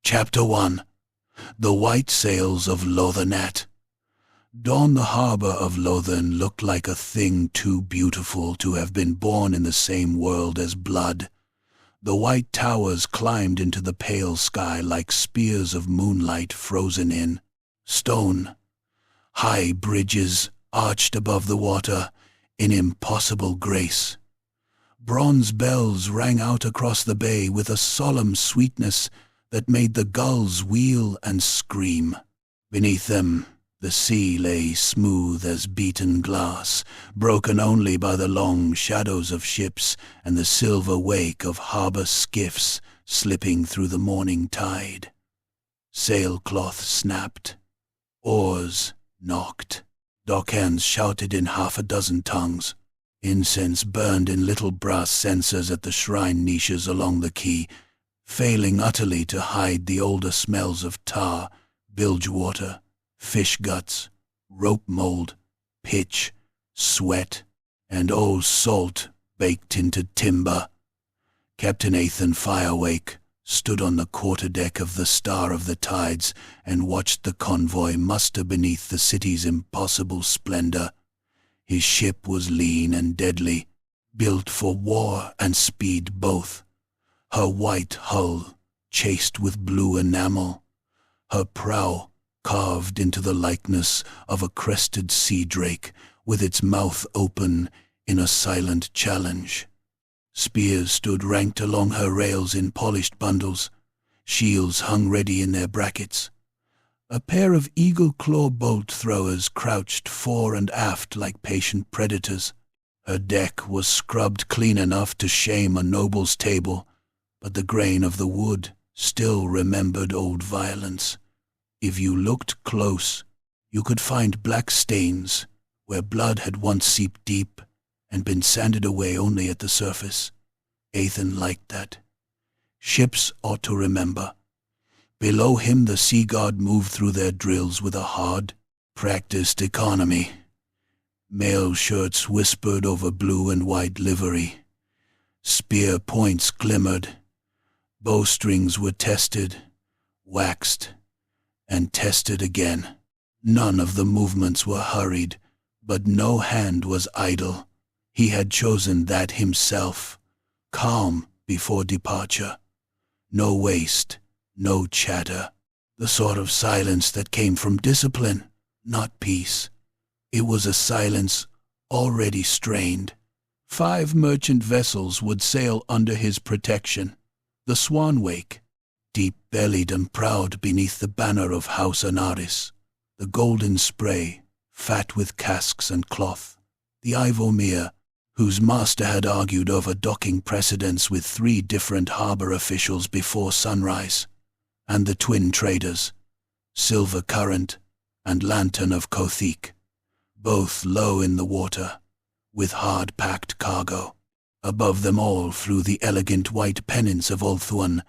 Chapter 1. The White Sails of Lothern. Dawn. The harbor of Lothern looked like a thing too beautiful to have been born in the same world as blood. The white towers climbed into the pale sky like spears of moonlight frozen in stone. High bridges arched above the water in impossible grace. Bronze bells rang out across the bay with a solemn sweetness that made the gulls wheel and scream. Beneath them, the sea lay smooth as beaten glass, broken only by the long shadows of ships and the silver wake of harbor skiffs slipping through the morning tide. Sailcloth snapped. Oars knocked. Dockhands shouted in half a dozen tongues. Incense burned in little brass censers at the shrine niches along the quay, failing utterly to hide the older smells of tar, bilge water, fish guts, rope mold, pitch, sweat, and old salt baked into timber. Captain Athan Firewake stood on the quarterdeck of the Star of the Tides and watched the convoy muster beneath the city's impossible splendor. His ship was lean and deadly, built for war and speed both. Her white hull chased with blue enamel, her prow carved into the likeness of a crested sea drake with its mouth open in a silent challenge. Spears stood ranked along her rails in polished bundles. Shields hung ready in their brackets. A pair of eagle-claw bolt throwers crouched fore and aft like patient predators. Her deck was scrubbed clean enough to shame a noble's table, but the grain of the wood still remembered old violence. If you looked close, you could find black stains where blood had once seeped deep and been sanded away only at the surface. Athan liked that. Ships ought to remember. Below him the Sea Guard moved through their drills with a hard, practiced economy. Mail shirts whispered over blue and white livery. Spear points glimmered. Bowstrings were tested, waxed, and tested again. None of the movements were hurried, but no hand was idle. He had chosen that himself. Calm before departure. No waste, no chatter. The sort of silence that came from discipline, not peace. It was a silence already strained. 5 merchant vessels would sail under his protection. The Swanwake, deep-bellied and proud beneath the banner of House Anaris. The Golden Spray, fat with casks and cloth. The Ivomere, whose master had argued over docking precedents with 3 different harbor officials before sunrise. And the twin traders, Silver Current and Lantern of Kothik, both low in the water, with hard-packed cargo. Above them all flew the elegant white pennants of Ulthuan,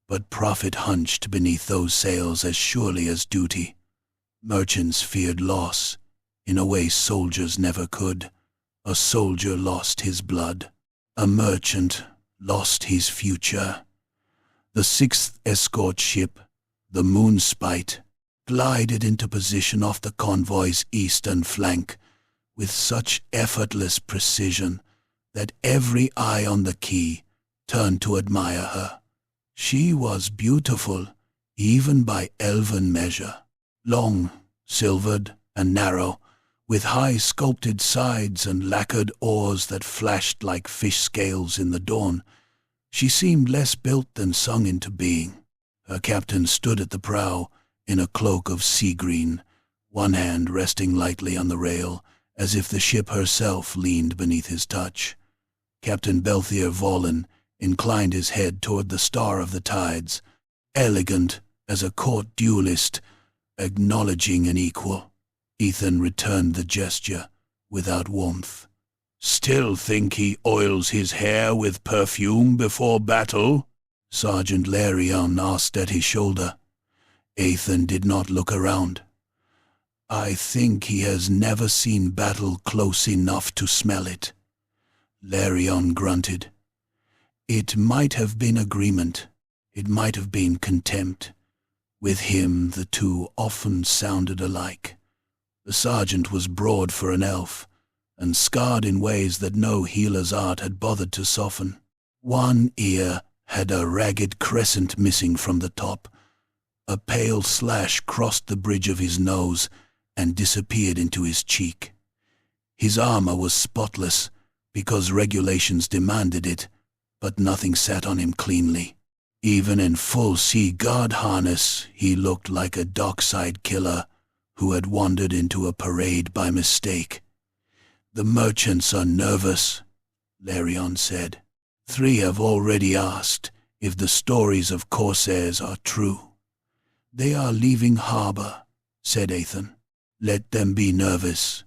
but profit hunched beneath those sails as surely as duty. Merchants feared loss, in a way soldiers never could. A soldier lost his blood. A merchant lost his future. The 6th escort ship, the Moonspite, glided into position off the convoy's eastern flank with such effortless precision that every eye on the quay turned to admire her. She was beautiful, even by elven measure. Long, silvered, and narrow, with high sculpted sides and lacquered oars that flashed like fish scales in the dawn, she seemed less built than sung into being. Her captain stood at the prow in a cloak of sea green, one hand resting lightly on the rail, as if the ship herself leaned beneath his touch. Captain Belthier Vollen inclined his head toward the Star of the Tides, elegant as a court duelist, acknowledging an equal. Ethan returned the gesture without warmth. "Still think he oils his hair with perfume before battle?" Sergeant Larion asked at his shoulder. Ethan did not look around. "I think he has never seen battle close enough to smell it." Larion grunted. It might have been agreement. It might have been contempt. With him the two often sounded alike. The sergeant was broad for an elf, and scarred in ways that no healer's art had bothered to soften. One ear had a ragged crescent missing from the top. A pale slash crossed the bridge of his nose and disappeared into his cheek. His armor was spotless, because regulations demanded it, but nothing sat on him cleanly. Even in full sea guard harness, he looked like a dockside killer who had wandered into a parade by mistake. "The merchants are nervous," Larion said. "3 have already asked if the stories of corsairs are true." "They are leaving harbor," said Ethan. "Let them be nervous."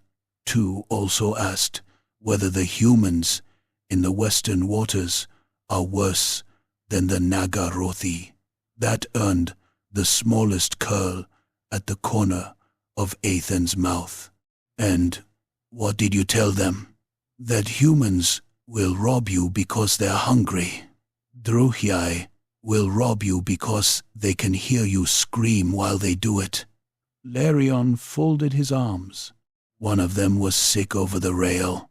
2 also asked whether the humans in the western waters are worse than the Nagarothi. That earned the smallest curl at the corner of Ethan's mouth. "And what did you tell them?" "That humans will rob you because they're hungry. Druhyai will rob you because they can hear you scream while they do it." Larion folded his arms. "One of them was sick over the rail.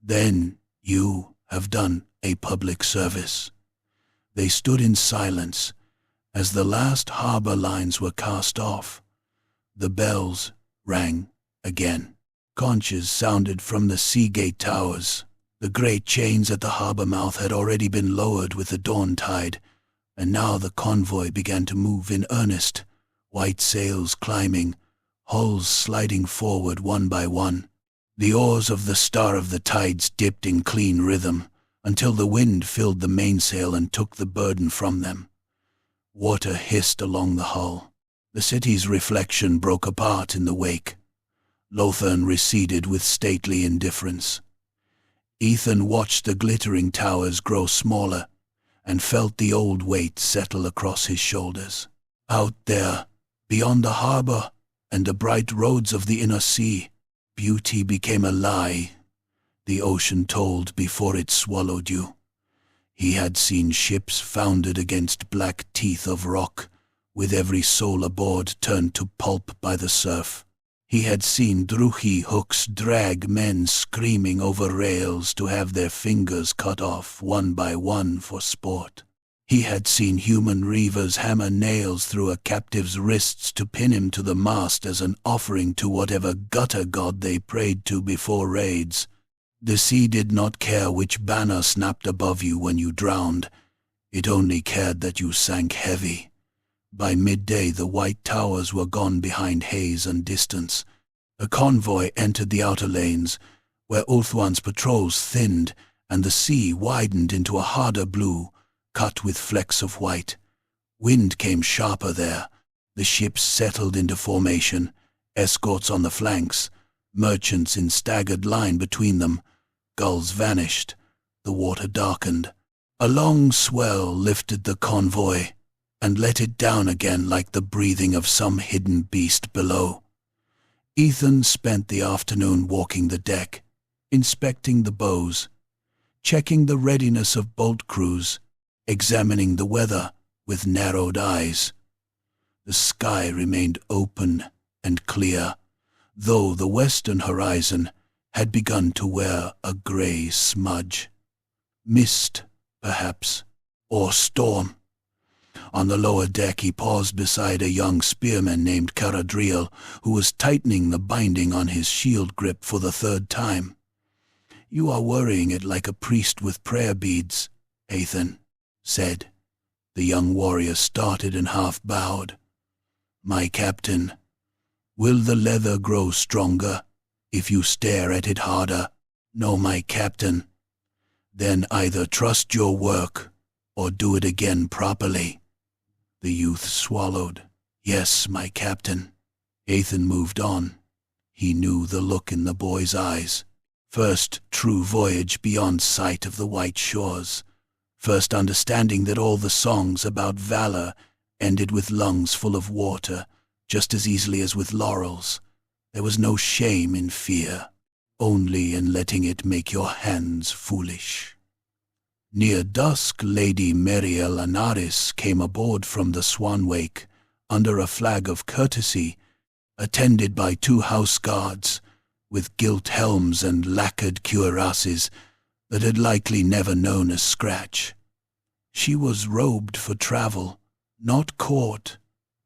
Then you have done a public service." They stood in silence as the last harbor lines were cast off. The bells rang again. Conches sounded from the Seagate towers. The great chains at the harbor mouth had already been lowered with the dawn tide, and now the convoy began to move in earnest, white sails climbing, hulls sliding forward one by one. The oars of the Star of the Tides dipped in clean rhythm, until the wind filled the mainsail and took the burden from them. Water hissed along the hull. The city's reflection broke apart in the wake. Lothern receded with stately indifference. Ethan watched the glittering towers grow smaller and felt the old weight settle across his shoulders. Out there, beyond the harbor and the bright roads of the inner sea, beauty became a lie the ocean told before it swallowed you. He had seen ships founded against black teeth of rock, with every soul aboard turned to pulp by the surf. He had seen Druhi hooks drag men screaming over rails to have their fingers cut off one by one for sport. He had seen human reavers hammer nails through a captive's wrists to pin him to the mast as an offering to whatever gutter god they prayed to before raids. The sea did not care which banner snapped above you when you drowned. It only cared that you sank heavy. By midday the white towers were gone behind haze and distance. A convoy entered the outer lanes, where Ulthuan's patrols thinned and the sea widened into a harder blue, cut with flecks of white. Wind came sharper there. The ships settled into formation, escorts on the flanks, merchants in staggered line between them. Gulls vanished. The water darkened. A long swell lifted the convoy and let it down again like the breathing of some hidden beast below. Ethan spent the afternoon walking the deck, inspecting the bows, checking the readiness of bolt crews, examining the weather with narrowed eyes. The sky remained open and clear, though the western horizon had begun to wear a grey smudge. Mist, perhaps, or storm. On the lower deck he paused beside a young spearman named Caradriel, who was tightening the binding on his shield grip for the 3rd time. "You are worrying it like a priest with prayer beads," Ethan said. The young warrior started and half bowed. "My captain, will the leather grow stronger if you stare at it harder?" "No, my captain." "Then either trust your work or do it again properly." The youth swallowed. "Yes, my captain." Ethan moved on. He knew the look in the boy's eyes. First true voyage beyond sight of the white shores. First understanding that all the songs about valor ended with lungs full of water, just as easily as with laurels. There was no shame in fear, only in letting it make your hands foolish. Near dusk, Lady Meriel Anaris came aboard from the Swanwake, under a flag of courtesy, attended by 2 house guards, with gilt helms and lacquered cuirasses that had likely never known a scratch. She was robed for travel, not court,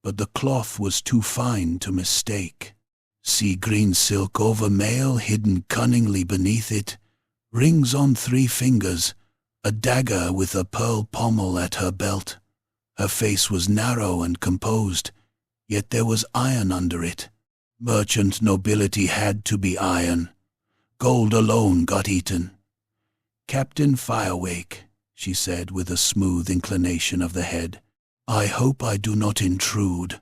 but the cloth was too fine to mistake. Sea green silk over mail hidden cunningly beneath it, rings on 3 fingers, a dagger with a pearl pommel at her belt. Her face was narrow and composed, yet there was iron under it. Merchant nobility had to be iron. Gold alone got eaten. "Captain Firewake," she said with a smooth inclination of the head, "I hope I do not intrude.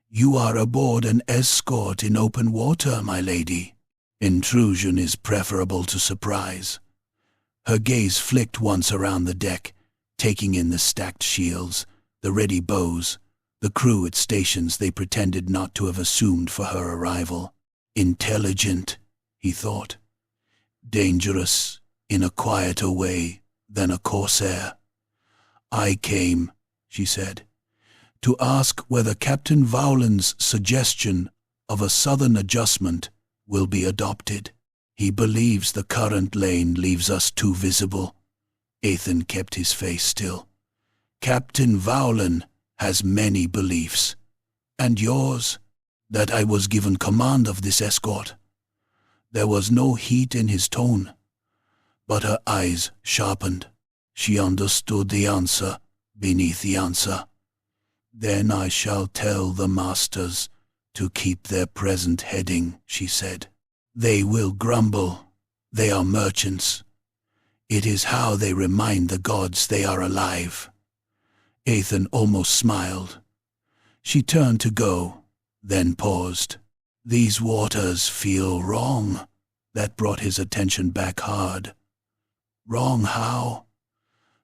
You are aboard an escort in open water, my lady. Intrusion is preferable to surprise." Her gaze flicked once around the deck, taking in the stacked shields, the ready bows, the crew at stations they pretended not to have assumed for her arrival. Intelligent, he thought. Dangerous, in a quieter way than a corsair. "I came," she said, "to ask whether Captain Vowland's suggestion of a southern adjustment will be adopted. He believes the current lane leaves us too visible." Ethan kept his face still. "Captain Vowland has many beliefs. And yours? That I was given command of this escort." There was no heat in his tone, but her eyes sharpened. She understood the answer beneath the answer. "Then I shall tell the masters to keep their present heading," she said. "They will grumble. They are merchants. It is how they remind the gods they are alive." Ethan almost smiled. She turned to go, then paused. "These waters feel wrong." That brought his attention back hard. "Wrong how?"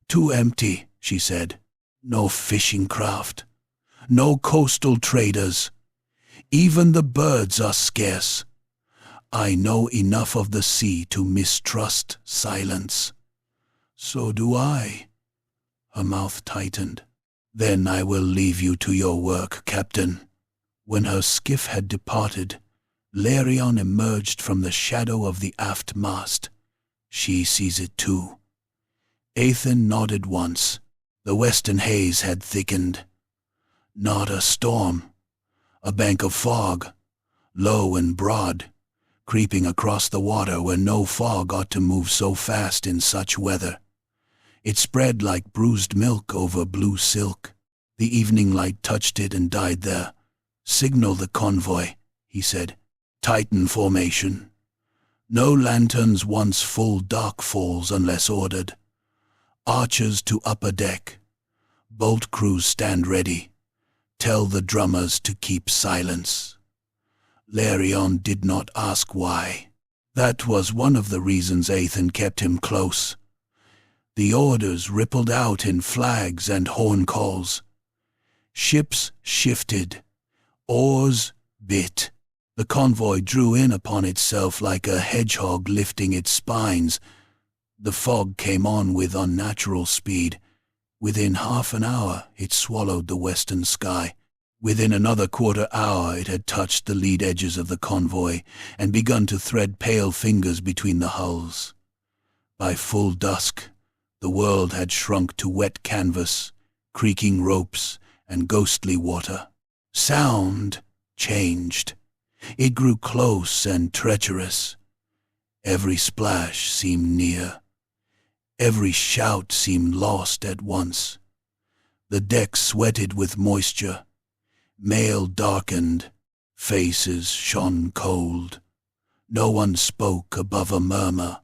"Too empty," she said. "No fishing craft. No coastal traders. Even the birds are scarce. I know enough of the sea to mistrust silence." "So do I." Her mouth tightened. "Then I will leave you to your work, Captain." When her skiff had departed, Larion emerged from the shadow of the aft mast. "She sees it too." Ethan nodded once. The western haze had thickened. Not a storm. A bank of fog, low and broad, creeping across the water where no fog ought to move so fast in such weather. It spread like bruised milk over blue silk. The evening light touched it and died there. "Signal the convoy," he said. "Titan formation. No lanterns once full dark falls unless ordered. Archers to upper deck. Bolt crews stand ready. Tell the drummers to keep silence." Larion did not ask why. That was one of the reasons Ethan kept him close. The orders rippled out in flags and horn calls. Ships shifted. Oars bit. The convoy drew in upon itself like a hedgehog lifting its spines. The fog came on with unnatural speed. Within half an hour it swallowed the western sky. Within another quarter hour it had touched the lead edges of the convoy and begun to thread pale fingers between the hulls. By full dusk, the world had shrunk to wet canvas, creaking ropes, and ghostly water. Sound changed. It grew close and treacherous. Every splash seemed near. Every shout seemed lost at once. The deck sweated with moisture. Mail darkened. Faces shone cold. No one spoke above a murmur.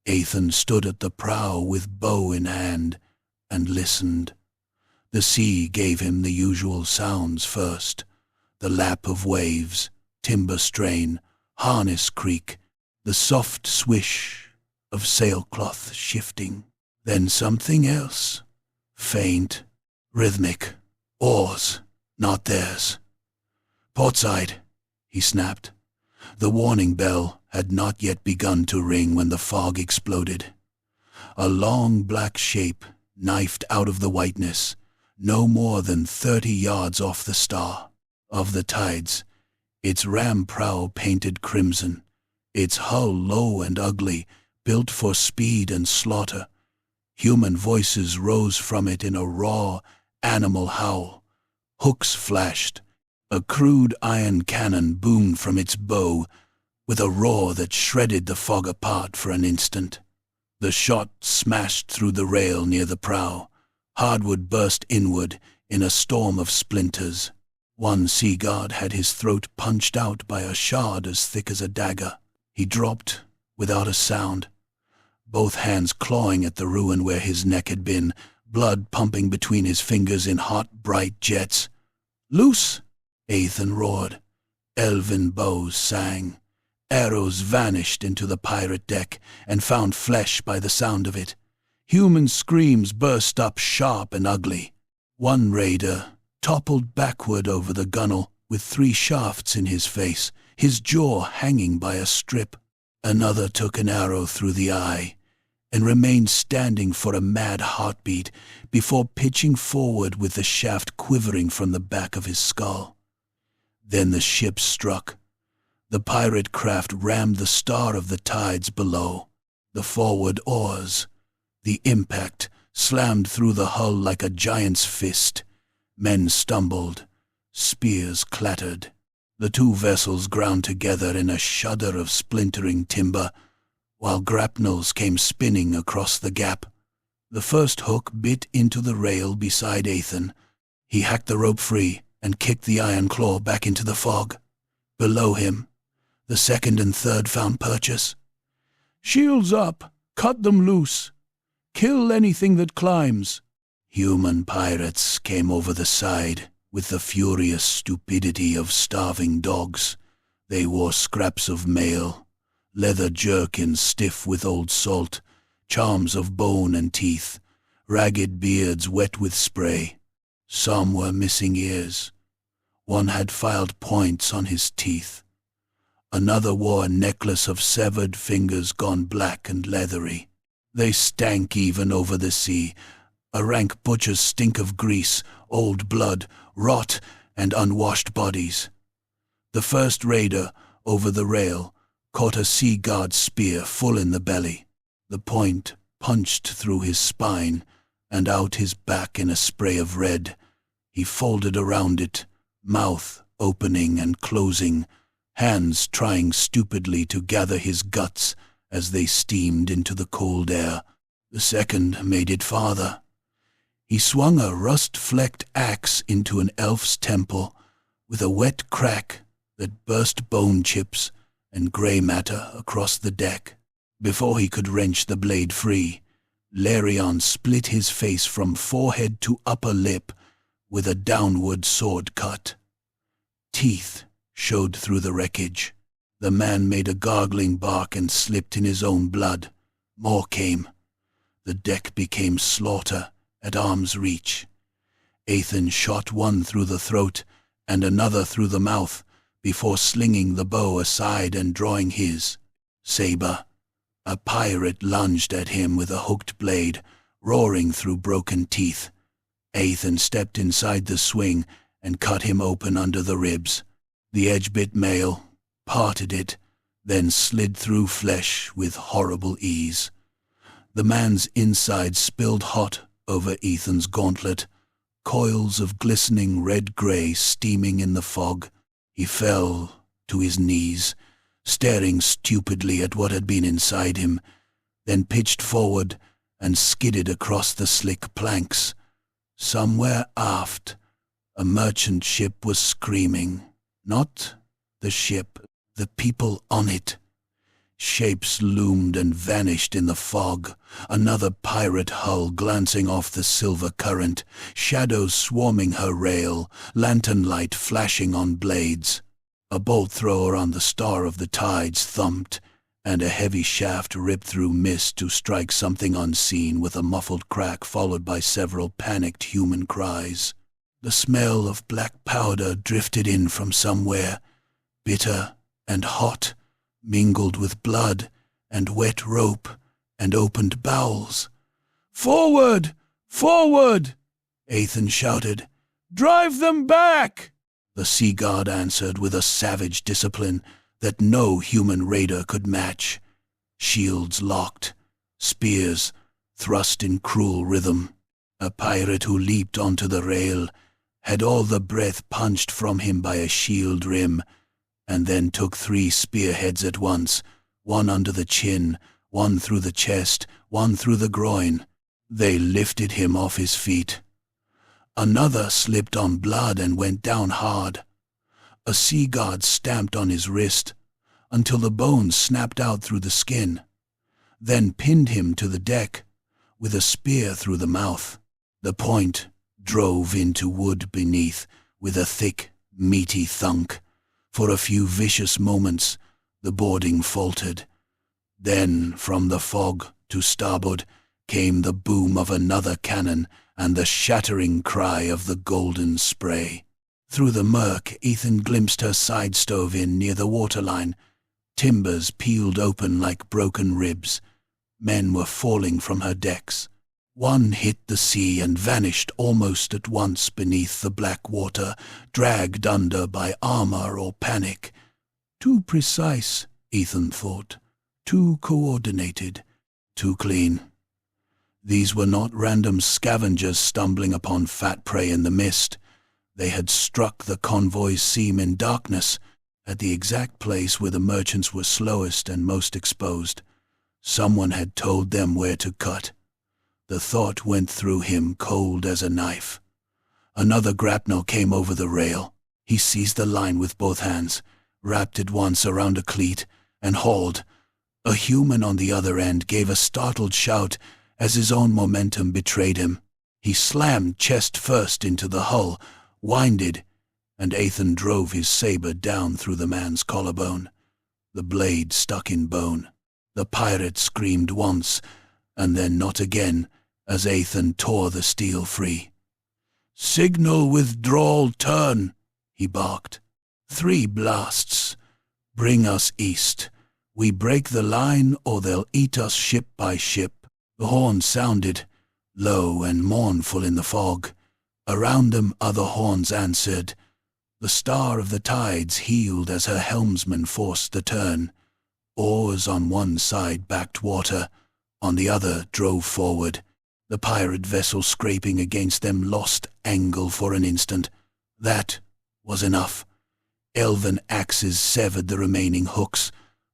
Ethan stood at the prow with bow in hand and listened. The sea gave him the usual sounds first, the lap of waves, timber strain, harness creak, the soft swish of sailcloth shifting. Then something else, faint, rhythmic, oars, not theirs. "Portside," he snapped. The warning bell had not yet begun to ring when the fog exploded. A long black shape knifed out of the whiteness, no more than 30 yards off the star of the tides, its ram prow painted crimson, its hull low and ugly, built for speed and slaughter. Human voices rose from it in a raw, animal howl. Hooks flashed. A crude iron cannon boomed from its bow with a roar that shredded the fog apart for an instant. The shot smashed through the rail near the prow. Hardwood burst inward in a storm of splinters. One sea guard had his throat punched out by a shard as thick as a dagger. He dropped without a sound, both hands clawing at the ruin where his neck had been, blood pumping between his fingers in hot, bright jets. "Loose!" Ethan roared. Elven bows sang. Arrows vanished into the pirate deck and found flesh by the sound of it. Human screams burst up sharp and ugly. One raider toppled backward over the gunwale with 3 shafts in his face, his jaw hanging by a strip. Another took an arrow through the eye and remained standing for a mad heartbeat before pitching forward with the shaft quivering from the back of his skull. Then the ship struck. The pirate craft rammed the star of the tides below. The forward oars. The impact slammed through the hull like a giant's fist. Men stumbled. Spears clattered. The 2 vessels ground together in a shudder of splintering timber, while grapnels came spinning across the gap. The first hook bit into the rail beside Ethan. He hacked the rope free and kicked the iron claw back into the fog. Below him, the second and third found purchase. "Shields up! Cut them loose! Kill anything that climbs!" Human pirates came over the side with the furious stupidity of starving dogs. They wore scraps of mail, leather jerkins stiff with old salt, charms of bone and teeth, ragged beards wet with spray. Some were missing ears. One had filed points on his teeth. Another wore a necklace of severed fingers gone black and leathery. They stank even over the sea, a rank butcher's stink of grease, old blood, rot, and unwashed bodies. The first raider, over the rail, caught a sea guard's spear full in the belly. The point punched through his spine and out his back in a spray of red. He folded around it, mouth opening and closing, hands trying stupidly to gather his guts as they steamed into the cold air. The second made it farther. He swung a rust-flecked axe into an elf's temple with a wet crack that burst bone chips and grey matter across the deck. Before he could wrench the blade free, Larion split his face from forehead to upper lip with a downward sword cut. Teeth showed through the wreckage. The man made a gargling bark and slipped in his own blood. More came. The deck became slaughter at arm's reach. Ethan shot one through the throat and another through the mouth before slinging the bow aside and drawing his saber. A pirate lunged at him with a hooked blade, roaring through broken teeth. Ethan stepped inside the swing and cut him open under the ribs. The edge bit mail, parted it, then slid through flesh with horrible ease. The man's inside spilled hot over Ethan's gauntlet, coils of glistening red-gray steaming in the fog. He fell to his knees, staring stupidly at what had been inside him, then pitched forward and skidded across the slick planks. Somewhere aft, a merchant ship was screaming. Not the ship, the people on it. Shapes loomed and vanished in the fog, another pirate hull glancing off the silver current, shadows swarming her rail, lantern light flashing on blades. A bolt thrower on the Star of the Tides thumped, and a heavy shaft ripped through mist to strike something unseen with a muffled crack followed by several panicked human cries. The smell of black powder drifted in from somewhere, bitter and hot, mingled with blood and wet rope and opened bowels. "Forward! Forward!" Ethan shouted. "Drive them back!" The sea god answered with a savage discipline that no human raider could match. Shields locked, spears thrust in cruel rhythm. A pirate who leaped onto the rail had all the breath punched from him by a shield rim, and then took 3 spearheads at once, one under the chin, one through the chest, one through the groin. They lifted him off his feet. Another slipped on blood and went down hard. A sea god stamped on his wrist until the bones snapped out through the skin, then pinned him to the deck with a spear through the mouth. The point drove into wood beneath with a thick, meaty thunk. For a few vicious moments the boarding faltered. Then from the fog to starboard came the boom of another cannon and the shattering cry of the golden spray. Through the murk, Ethan glimpsed her side stove in near the waterline. Timbers peeled open like broken ribs. Men were falling from her decks. One hit the sea and vanished almost at once beneath the black water, dragged under by armor or panic. Too precise, Ethan thought. Too coordinated. Too clean. These were not random scavengers stumbling upon fat prey in the mist. They had struck the convoy's seam in darkness, at the exact place where the merchants were slowest and most exposed. Someone had told them where to cut. The thought went through him cold as a knife. Another grapnel came over the rail. He seized the line with both hands, wrapped it once around a cleat, and hauled. A human on the other end gave a startled shout as his own momentum betrayed him. He slammed chest first into the hull, winded, and Ethan drove his saber down through the man's collarbone. The blade stuck in bone. The pirate screamed once, and then not again, as Ethan tore the steel free. "Signal withdrawal turn," he barked. 3 blasts. Bring us east. We break the line or they'll eat us ship by ship. The horn sounded, low and mournful in the fog. Around them other horns answered. The star of the tides heeled as her helmsman forced the turn. Oars on one side backed water, on the other drove forward. The pirate vessel scraping against them lost angle for an instant. That was enough. Elven axes severed the remaining hooks.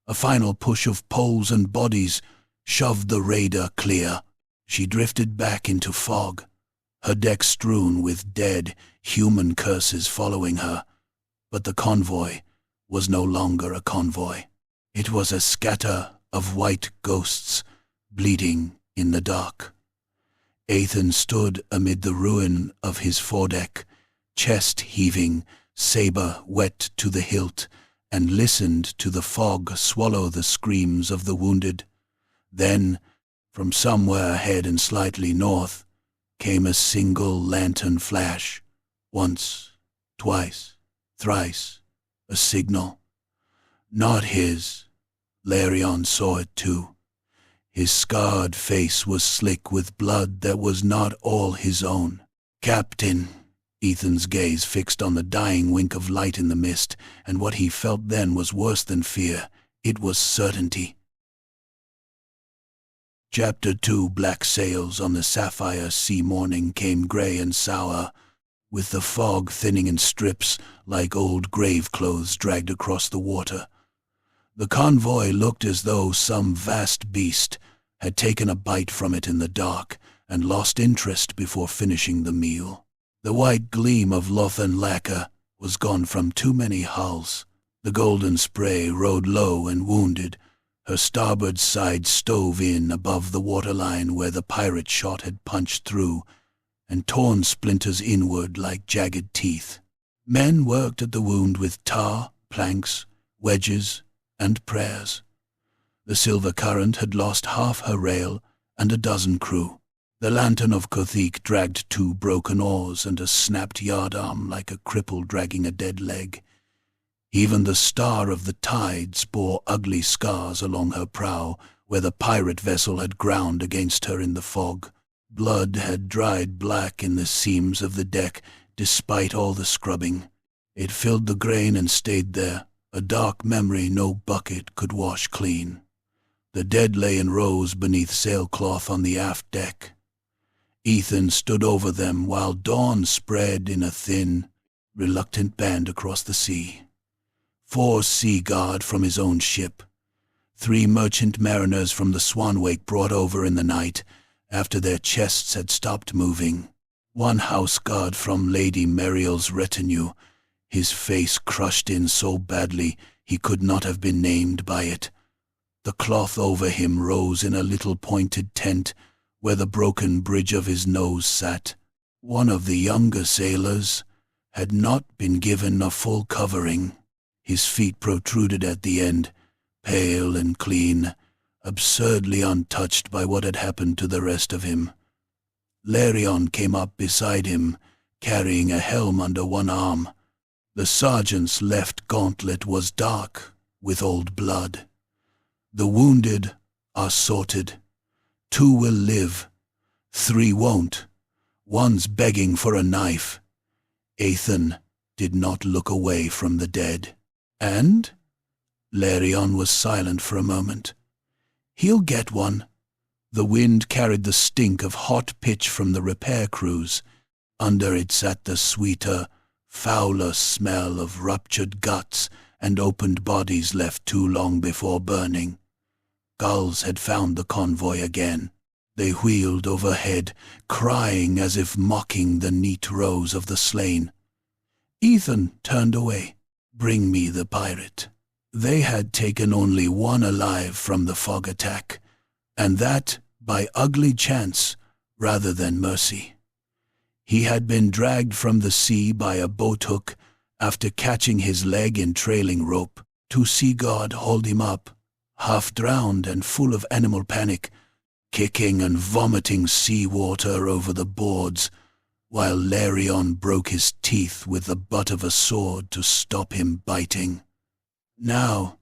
A final push of poles and bodies shoved the raider clear. She drifted back into fog, her deck strewn with dead human curses following her. But the convoy was no longer a convoy. It was a scatter of white ghosts bleeding in the dark. Ethan stood amid the ruin of his foredeck, chest heaving, saber wet to the hilt, and listened to the fog swallow the screams of the wounded. Then, from somewhere ahead and slightly north, came a single lantern flash. Once, twice, thrice, a signal. Not his. Larion saw it too. His scarred face was slick with blood that was not all his own. "Captain," Ethan's gaze fixed on the dying wink of light in the mist, and what he felt then was worse than fear. It was certainty. Chapter 2. Black sails on the sapphire sea morning came grey and sour, with the fog thinning in strips like old grave clothes dragged across the water. The convoy looked as though some vast beast had taken a bite from it in the dark and lost interest before finishing the meal. The white gleam of Lothern lacquer was gone from too many hulls. The golden spray rode low and wounded, her starboard side stove in above the waterline where the pirate shot had punched through and torn splinters inward like jagged teeth. Men worked at the wound with tar, planks, wedges, and prayers. The Silver Current had lost half her rail and a dozen crew. The Lantern of Kothic dragged 2 broken oars and a snapped yardarm like a cripple dragging a dead leg. Even the Star of the Tides bore ugly scars along her prow where the pirate vessel had ground against her in the fog. Blood had dried black in the seams of the deck despite all the scrubbing. It filled the grain and stayed there, a dark memory no bucket could wash clean. The dead lay in rows beneath sailcloth on the aft deck. Ethan stood over them while dawn spread in a thin, reluctant band across the sea. 4 sea guard from his own ship, 3 merchant mariners from the Swanwake brought over in the night after their chests had stopped moving, 1 house guard from Lady Meriel's retinue, his face crushed in so badly he could not have been named by it. The cloth over him rose in a little pointed tent where the broken bridge of his nose sat. One of the younger sailors had not been given a full covering. His feet protruded at the end, pale and clean, absurdly untouched by what had happened to the rest of him. Larion came up beside him, carrying a helm under one arm. The sergeant's left gauntlet was dark with old blood. The wounded are sorted. 2 will live, 3 won't. 1's begging for a knife. Ethan did not look away from the dead. And? Larion was silent for a moment. He'll get one. The wind carried the stink of hot pitch from the repair crews. Under it sat the sweeter, fouler smell of ruptured guts and opened bodies left too long before burning. Gulls had found the convoy again. They wheeled overhead, crying as if mocking the neat rows of the slain. Ethan turned away. Bring me the pirate. They had taken only 1 alive from the fog attack, and that by ugly chance rather than mercy. He had been dragged from the sea by a boathook after catching his leg in trailing rope. 2 sea guard hauled him up, half drowned and full of animal panic, kicking and vomiting sea water over the boards, while Larion broke his teeth with the butt of a sword to stop him biting. Now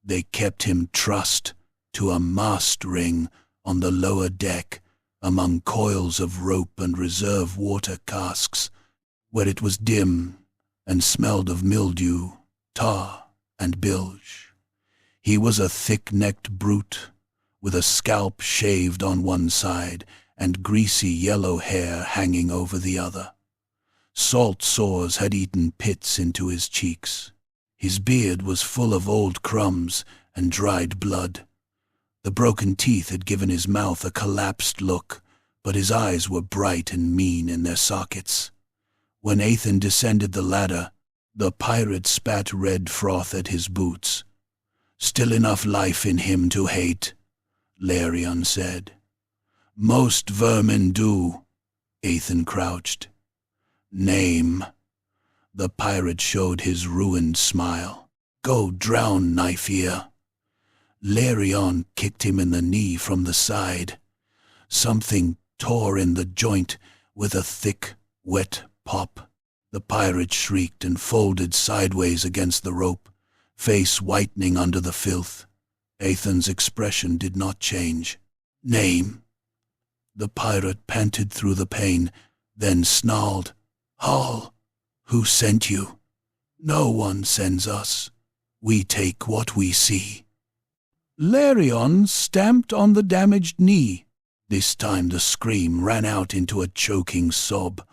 they kept him trussed to a mast ring on the lower deck among coils of rope and reserve water casks, where it was dim and smelled of mildew, tar, and bilge. He was a thick-necked brute, with a scalp shaved on one side and greasy yellow hair hanging over the other. Salt sores had eaten pits into his cheeks. His beard was full of old crumbs and dried blood. The broken teeth had given his mouth a collapsed look, but his eyes were bright and mean in their sockets. When Ethan descended the ladder, the pirate spat red froth at his boots. Still enough life in him to hate, Larion said. Most vermin do. Ethan crouched. Name. The pirate showed his ruined smile. Go drown, knife-ear. Larion kicked him in the knee from the side. Something tore in the joint with a thick, wet pop. The pirate shrieked and folded sideways against the rope, face whitening under the filth. Ethan's expression did not change. Name. The pirate panted through the pain, then snarled. Hall, who sent you? No one sends us. We take what we see. Larion stamped on the damaged knee. This time the scream ran out into a choking sob.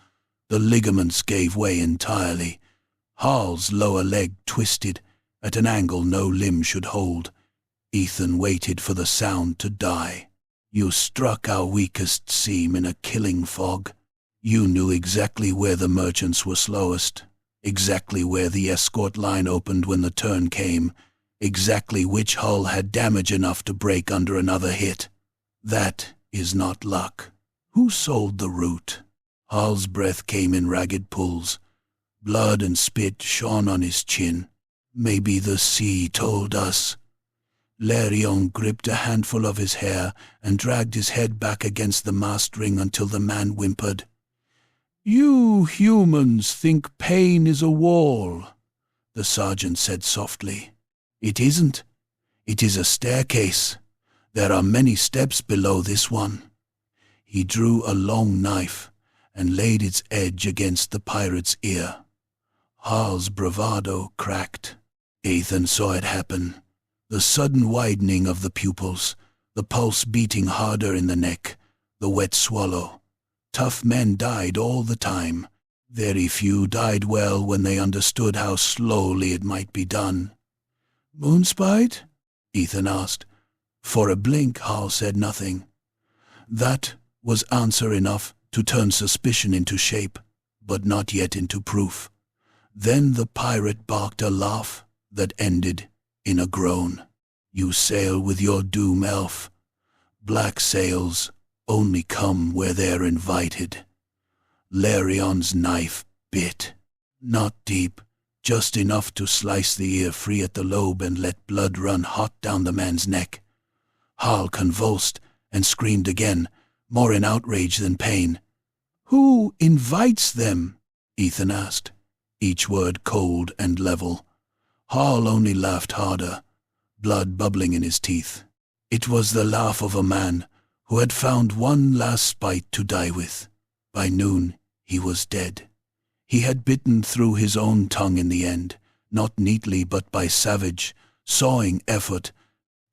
The ligaments gave way entirely. Hall's lower leg twisted, at an angle no limb should hold. Ethan waited for the sound to die. You struck our weakest seam in a killing fog. You knew exactly where the merchants were slowest, exactly where the escort line opened when the turn came, exactly which hull had damage enough to break under another hit. That is not luck. Who sold the route? Hall's breath came in ragged pulls. Blood and spit shone on his chin. Maybe the sea told us. Larion gripped a handful of his hair and dragged his head back against the mast ring until the man whimpered. You humans think pain is a wall, the sergeant said softly. It isn't. It is a staircase. There are many steps below this one. He drew a long knife and laid its edge against the pirate's ear. Hal's bravado cracked. Ethan saw it happen. The sudden widening of the pupils, the pulse beating harder in the neck, the wet swallow. Tough men died all the time. Very few died well when they understood how slowly it might be done. "Moonspite?" Ethan asked. For a blink, Hal said nothing. That was answer enough to turn suspicion into shape, but not yet into proof. Then the pirate barked a laugh that ended in a groan. "You sail with your doom, elf. Black sails only come where they're invited." Larion's knife bit. Not deep, just enough to slice the ear free at the lobe and let blood run hot down the man's neck. Hal convulsed and screamed again, more in outrage than pain. "Who invites them?" Ethan asked, each word cold and level. Hal only laughed harder, blood bubbling in his teeth. It was the laugh of a man who had found one last spite to die with. By noon, he was dead. He had bitten through his own tongue in the end, not neatly but by savage, sawing effort,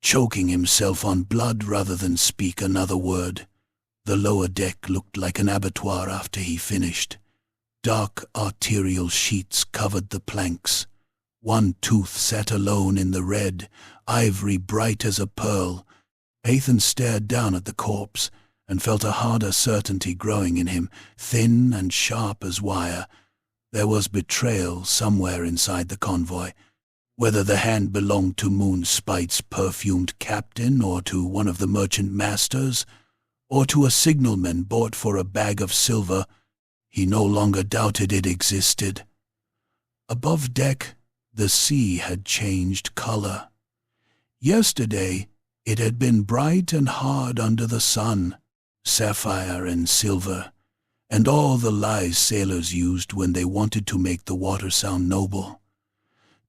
choking himself on blood rather than speak another word. The lower deck looked like an abattoir after he finished. Dark arterial sheets covered the planks. One tooth sat alone in the red, ivory bright as a pearl. Ethan stared down at the corpse and felt a harder certainty growing in him, thin and sharp as wire. There was betrayal somewhere inside the convoy. Whether the hand belonged to Moonspite's perfumed captain, or to one of the merchant masters, or to a signalman bought for a bag of silver, he no longer doubted it existed. Above deck, the sea had changed color. Yesterday, it had been bright and hard under the sun, sapphire and silver, and all the lies sailors used when they wanted to make the water sound noble.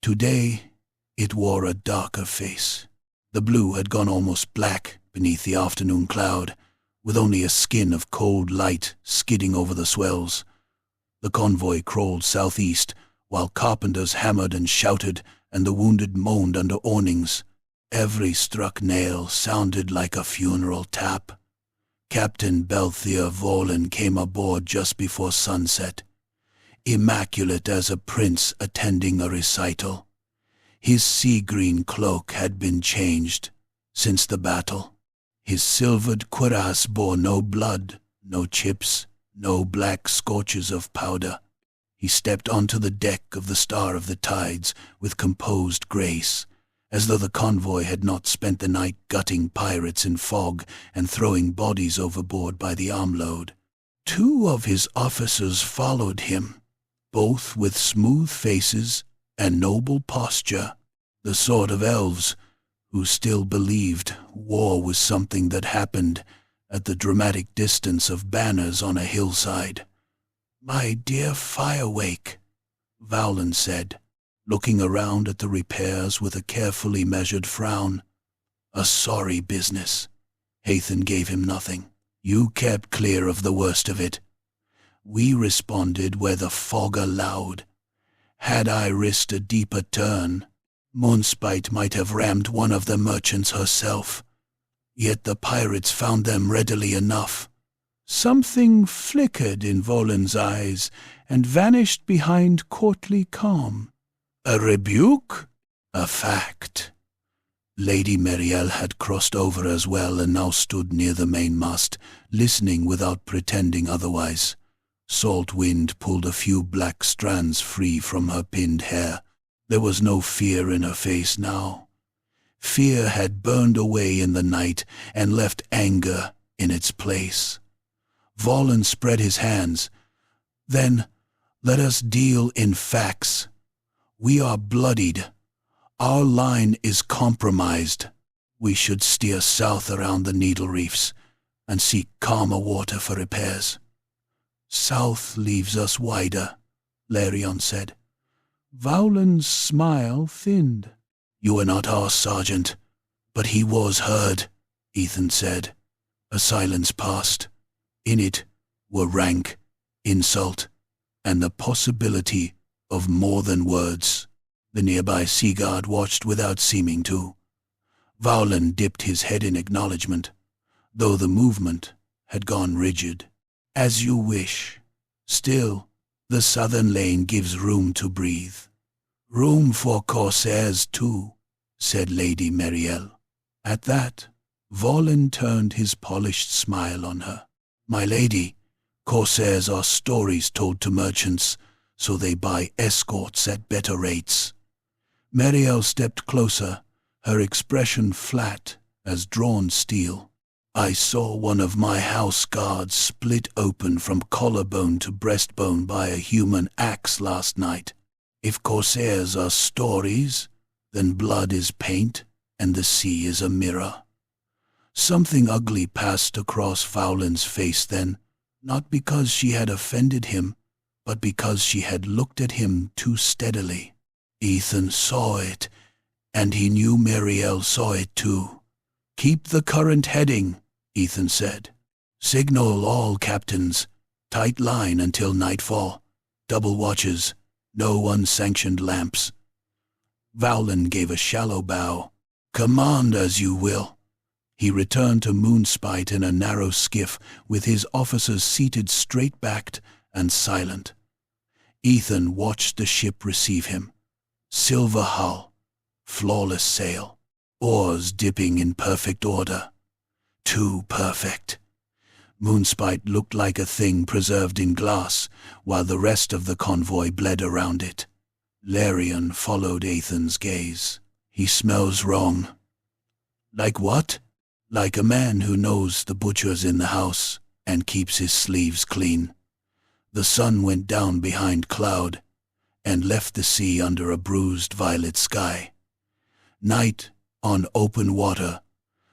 Today, it wore a darker face. The blue had gone almost black beneath the afternoon cloud, with only a skin of cold light skidding over the swells. The convoy crawled southeast, while carpenters hammered and shouted, and the wounded moaned under awnings. Every struck nail sounded like a funeral tap. Captain Belthier Volan came aboard just before sunset, immaculate as a prince attending a recital. His sea-green cloak had been changed since the battle. His silvered cuirass bore no blood, no chips, no black scorches of powder. He stepped onto the deck of the Star of the Tides with composed grace, as though the convoy had not spent the night gutting pirates in fog and throwing bodies overboard by the armload. 2 of his officers followed him, both with smooth faces and noble posture, the sort of elves who still believed war was something that happened at the dramatic distance of banners on a hillside. "My dear Firewake," Vowlan said, looking around at the repairs with a carefully measured frown. "A sorry business." Hathan gave him nothing. "You kept clear of the worst of it. We responded where the fog allowed. Had I risked a deeper turn, Moonspite might have rammed one of the merchants herself. Yet the pirates found them readily enough." Something flickered in Volan's eyes and vanished behind courtly calm. "A rebuke?" "A fact." Lady Meriel had crossed over as well and now stood near the mainmast, listening without pretending otherwise. Salt wind pulled a few black strands free from her pinned hair. There was no fear in her face now. Fear had burned away in the night and left anger in its place. Volan spread his hands. "Then let us deal in facts. We are bloodied. Our line is compromised. We should steer south around the Needle Reefs and seek calmer water for repairs." "South leaves us wider," Larion said. Vowlan's smile thinned. "You are not our sergeant, but he was heard," Ethan said. A silence passed. In it were rank, insult, and the possibility of more than words. The nearby seaguard watched without seeming to. Vowland dipped his head in acknowledgement, though the movement had gone rigid. As you wish. Still, the southern lane gives room to breathe. Room for corsairs too, said Lady Marielle. At that, Vowland turned his polished smile on her. My lady, corsairs are stories told to merchants, so they buy escorts at better rates. Marielle stepped closer, her expression flat as drawn steel. I saw one of my house guards split open from collarbone to breastbone by a human axe last night. If corsairs are stories, then blood is paint and the sea is a mirror. Something ugly passed across Vowland's face then, not because she had offended him, but because she had looked at him too steadily. Ethan saw it, and he knew Marielle saw it too. Keep the current heading, Ethan said. Signal all captains. Tight line until nightfall. Double watches. No unsanctioned lamps. Vowland gave a shallow bow. Command as you will. He returned to Moonspite in a narrow skiff with his officers seated straight-backed and silent. Ethan watched the ship receive him. Silver hull, flawless sail, oars dipping in perfect order. Too perfect. Moonspite looked like a thing preserved in glass, while the rest of the convoy bled around it. Larian followed Ethan's gaze. He smells wrong. Like what? Like a man who knows the butcher's in the house and keeps his sleeves clean. The sun went down behind cloud and left the sea under a bruised violet sky. Night on open water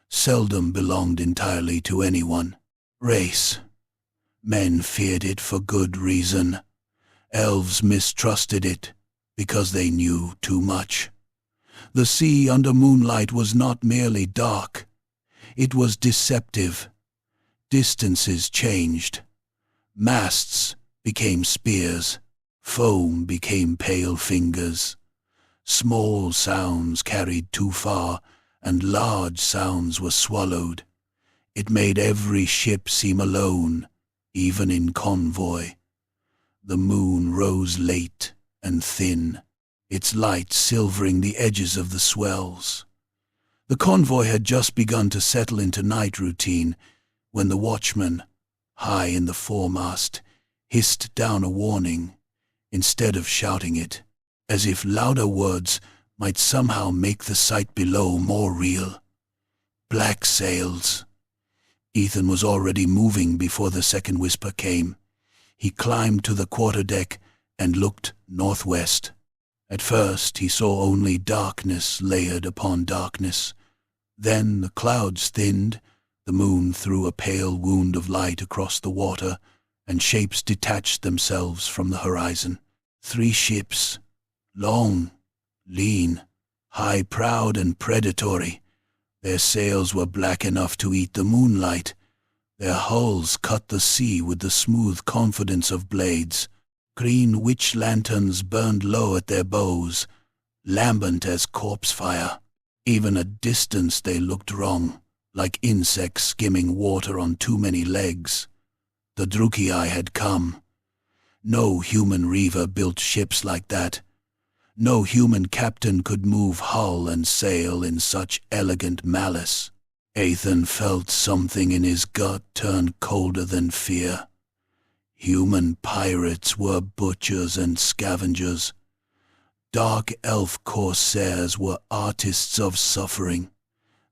seldom belonged entirely to anyone. Race. Men feared it for good reason. Elves mistrusted it because they knew too much. The sea under moonlight was not merely dark. It was deceptive. Distances changed. Masts became spears. Foam became pale fingers. Small sounds carried too far, and large sounds were swallowed. It made every ship seem alone, even in convoy. The moon rose late and thin, its light silvering the edges of the swells. The convoy had just begun to settle into night routine when the watchman, high in the foremast, hissed down a warning instead of shouting it, as if louder words might somehow make the sight below more real. Black sails. Ethan was already moving before the second whisper came. He climbed to the quarterdeck and looked northwest. At first he saw only darkness layered upon darkness. Then the clouds thinned, the moon threw a pale wound of light across the water, and shapes detached themselves from the horizon. 3 ships, long, lean, high-prowed and predatory. Their sails were black enough to eat the moonlight. Their hulls cut the sea with the smooth confidence of blades. Green witch lanterns burned low at their bows, lambent as corpse fire. Even at distance they looked wrong, like insects skimming water on too many legs. The Drukei had come. No human reaver built ships like that. No human captain could move hull and sail in such elegant malice. Ethan felt something in his gut turn colder than fear. Human pirates were butchers and scavengers. Dark elf corsairs were artists of suffering.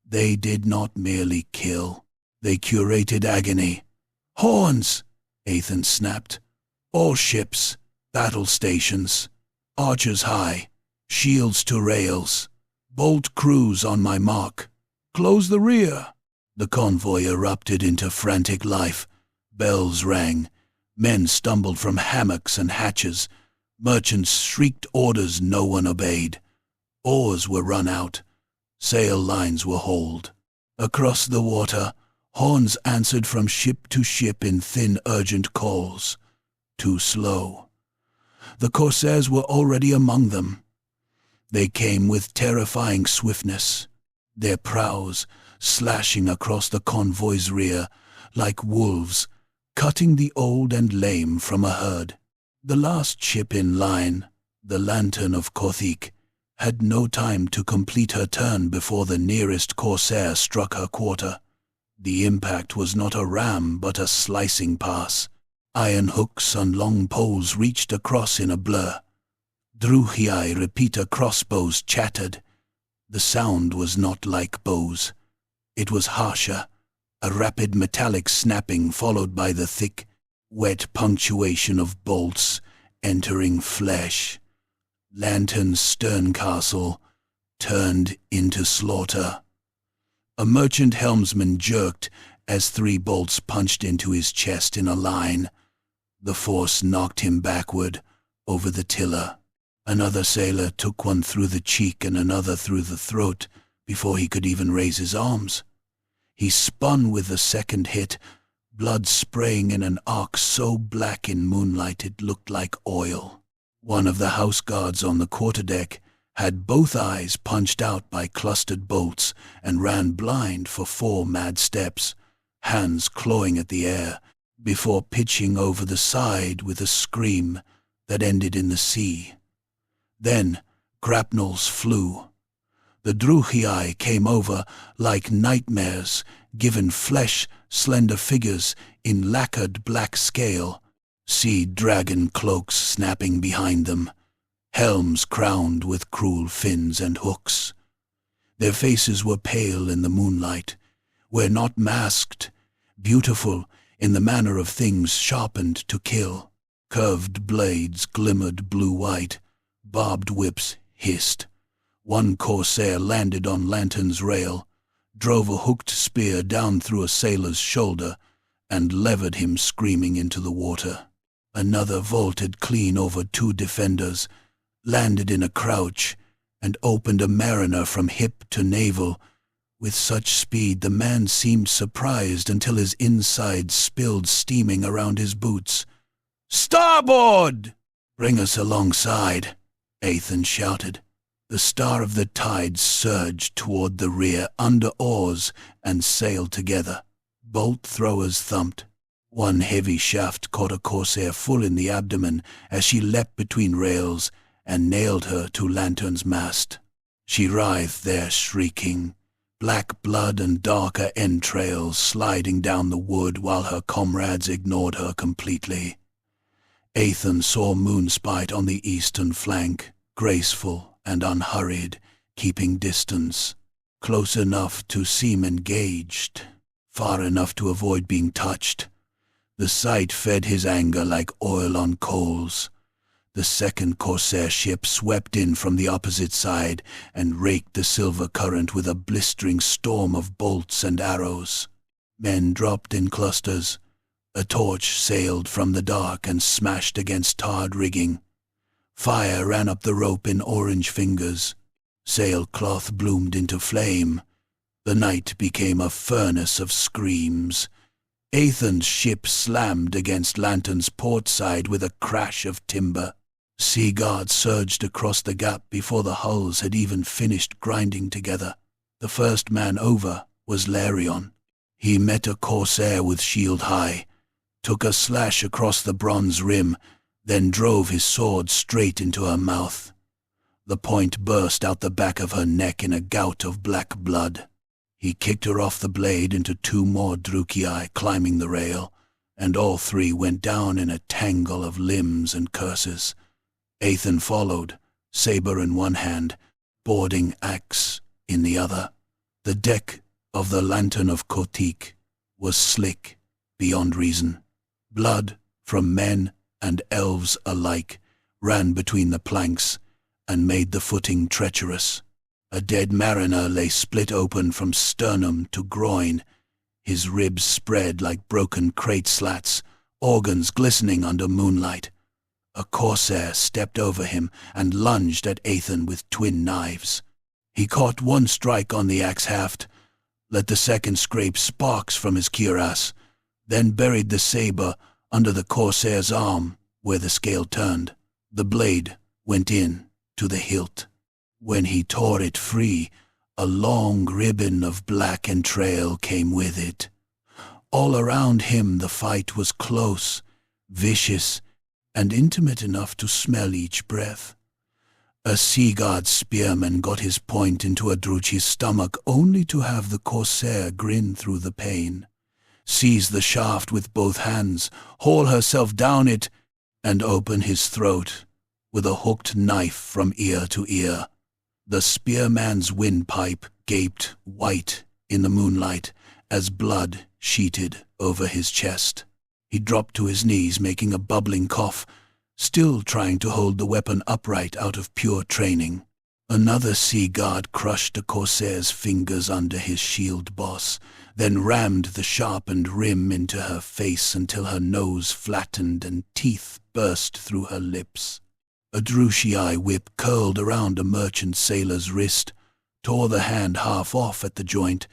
They did not merely kill. They curated agony. Horns! Ethan snapped. All ships, battle stations, archers high, shields to rails, bolt crews on my mark. Close the rear! The convoy erupted into frantic life. Bells rang. Men stumbled from hammocks and hatches. Merchants shrieked orders no one obeyed. Oars were run out. Sail lines were hauled. Across the water, Horns answered from ship to ship in thin, urgent calls. Too slow. The corsairs were already among them. They came with terrifying swiftness, their prows slashing across the convoy's rear like wolves, cutting the old and lame from a herd. The last ship in line, the Lantern of Kothik, had no time to complete her turn before the nearest corsair struck her quarter. The impact was not a ram but a slicing pass. Iron hooks on long poles reached across in a blur. Druhiai repeater crossbows chattered. The sound was not like bows. It was harsher, a rapid metallic snapping followed by the thick, wet punctuation of bolts entering flesh. Lantern's stern castle turned into slaughter. A merchant helmsman jerked as 3 bolts punched into his chest in a line. The force knocked him backward over the tiller. Another sailor took one through the cheek and another through the throat before he could even raise his arms. He spun with the second hit, blood spraying in an arc so black in moonlight it looked like oil. One of the house guards on the quarterdeck had both eyes punched out by clustered bolts and ran blind for 4 mad steps, hands clawing at the air, before pitching over the side with a scream that ended in the sea. Then grapnels flew. The Druhiai came over like nightmares, given flesh, slender figures in lacquered black scale, sea dragon cloaks snapping behind them, helms crowned with cruel fins and hooks. Their faces were pale in the moonlight, were not masked, beautiful in the manner of things sharpened to kill. Curved blades glimmered blue-white, barbed whips hissed. One corsair landed on Lantern's rail, drove a hooked spear down through a sailor's shoulder, and levered him screaming into the water. Another vaulted clean over 2 defenders, landed in a crouch, and opened a mariner from hip to navel. With such speed the man seemed surprised until his insides spilled steaming around his boots. "Starboard! Bring us alongside," Athan shouted. The Star of the Tides surged toward the rear under oars and sailed together. Bolt throwers thumped. One heavy shaft caught a corsair full in the abdomen as she leapt between rails and nailed her to Lantern's mast. She writhed there shrieking, black blood and darker entrails sliding down the wood while her comrades ignored her completely. Athan saw Moonspite on the eastern flank, graceful and unhurried, keeping distance, close enough to seem engaged, far enough to avoid being touched. The sight fed his anger like oil on coals. The second corsair ship swept in from the opposite side and raked the silver current with a blistering storm of bolts and arrows. Men dropped in clusters. A torch sailed from the dark and smashed against tarred rigging. Fire ran up the rope in orange fingers. Sailcloth bloomed into flame. The night became a furnace of screams. Athan's ship slammed against Lantern's port side with a crash of timber. Sea guards surged across the gap before the hulls had even finished grinding together. The first man over was Larion. He met a corsair with shield high, took a slash across the bronze rim, then drove his sword straight into her mouth. The point burst out the back of her neck in a gout of black blood. He kicked her off the blade into 2 more Druhiai climbing the rail, and all 3 went down in a tangle of limbs and curses. Athan followed, saber in one hand, boarding axe in the other. The deck of the Lantern of Kothik was slick beyond reason. Blood from men and elves alike ran between the planks and made the footing treacherous. A dead mariner lay split open from sternum to groin, his ribs spread like broken crate slats, organs glistening under moonlight. A corsair stepped over him and lunged at Athan with twin knives. He caught one strike on the axe haft, let the second scrape sparks from his cuirass, then buried the saber under the corsair's arm where the scale turned. The blade went in to the hilt. When he tore it free, a long ribbon of black entrail came with it. All around him the fight was close, vicious, and intimate enough to smell each breath. A sea-guard spearman got his point into Adruchi's stomach only to have the corsair grin through the pain, seize the shaft with both hands, haul herself down it, and open his throat with a hooked knife from ear to ear. The spearman's windpipe gaped white in the moonlight as blood sheeted over his chest. He dropped to his knees, making a bubbling cough, still trying to hold the weapon upright out of pure training. Another sea guard crushed the corsair's fingers under his shield boss, then rammed the sharpened rim into her face until her nose flattened and teeth burst through her lips. A Drushii whip curled around a merchant sailor's wrist, tore the hand half off at the joint,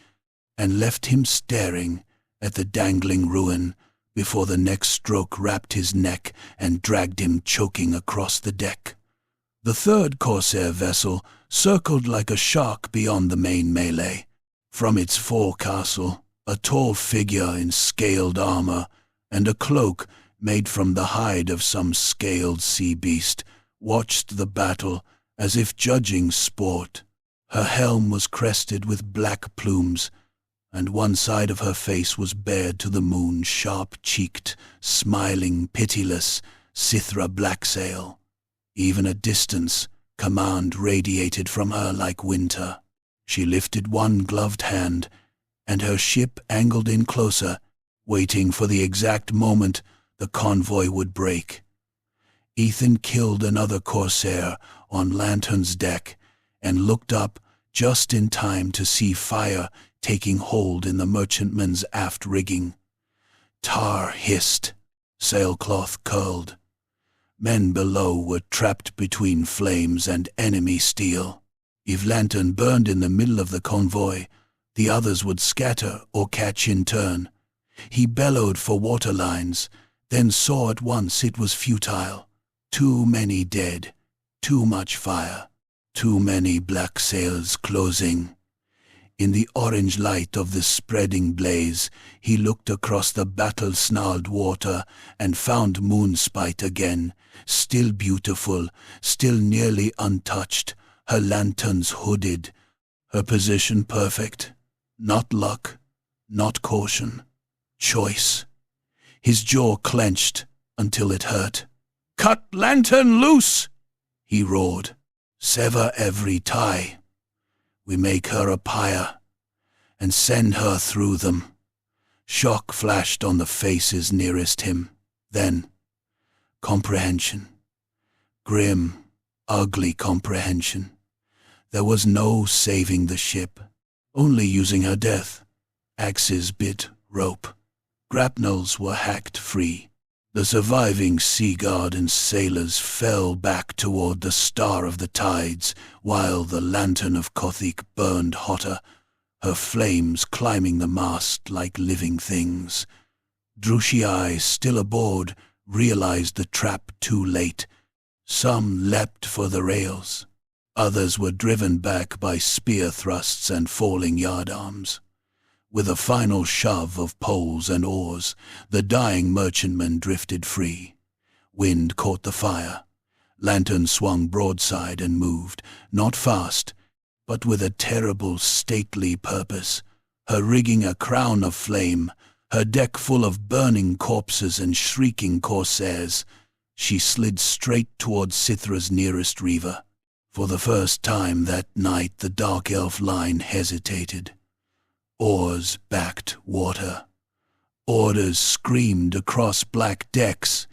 and left him staring at the dangling ruin before the next stroke wrapped his neck and dragged him choking across the deck. The third corsair vessel circled like a shark beyond the main melee. From its forecastle, a tall figure in scaled armor and a cloak made from the hide of some scaled sea beast watched the battle as if judging sport. Her helm was crested with black plumes, and one side of her face was bared to the moon, sharp-cheeked, smiling, pitiless, Sithra Blacksail. Even at distance, command radiated from her like winter. She lifted one gloved hand, and her ship angled in closer, waiting for the exact moment the convoy would break. Ethan killed another corsair on Lantern's deck and looked up just in time to see fire taking hold in the merchantman's aft rigging. Tar hissed, sailcloth curled. Men below were trapped between flames and enemy steel. If Lantern burned in the middle of the convoy, the others would scatter or catch in turn. He bellowed for water lines, then saw at once it was futile. Too many dead, too much fire, too many black sails closing. In the orange light of the spreading blaze, he looked across the battle-snarled water and found Moonspite again, still beautiful, still nearly untouched, her lanterns hooded, her position perfect. Not luck, not caution, choice. His jaw clenched until it hurt. "Cut Lantern loose!" he roared. "Sever every tie. We make her a pyre, and send her through them." Shock flashed on the faces nearest him. Then, comprehension. Grim, ugly comprehension. There was no saving the ship, only using her death. Axes bit rope. Grapnels were hacked free. The surviving sea guard and sailors fell back toward the Star of the Tides, while the lantern of Kothik burned hotter, her flames climbing the mast like living things. Drushii, still aboard, realized the trap too late. Some leapt for the rails. Others were driven back by spear thrusts and falling yardarms. With a final shove of poles and oars, the dying merchantman drifted free. Wind caught the fire. Lantern swung broadside and moved, not fast, but with a terrible, stately purpose, her rigging a crown of flame, her deck full of burning corpses and shrieking corsairs. She slid straight toward Sithra's nearest reaver. For the first time that night the dark elf line hesitated. Oars backed water. Orders screamed across black decks.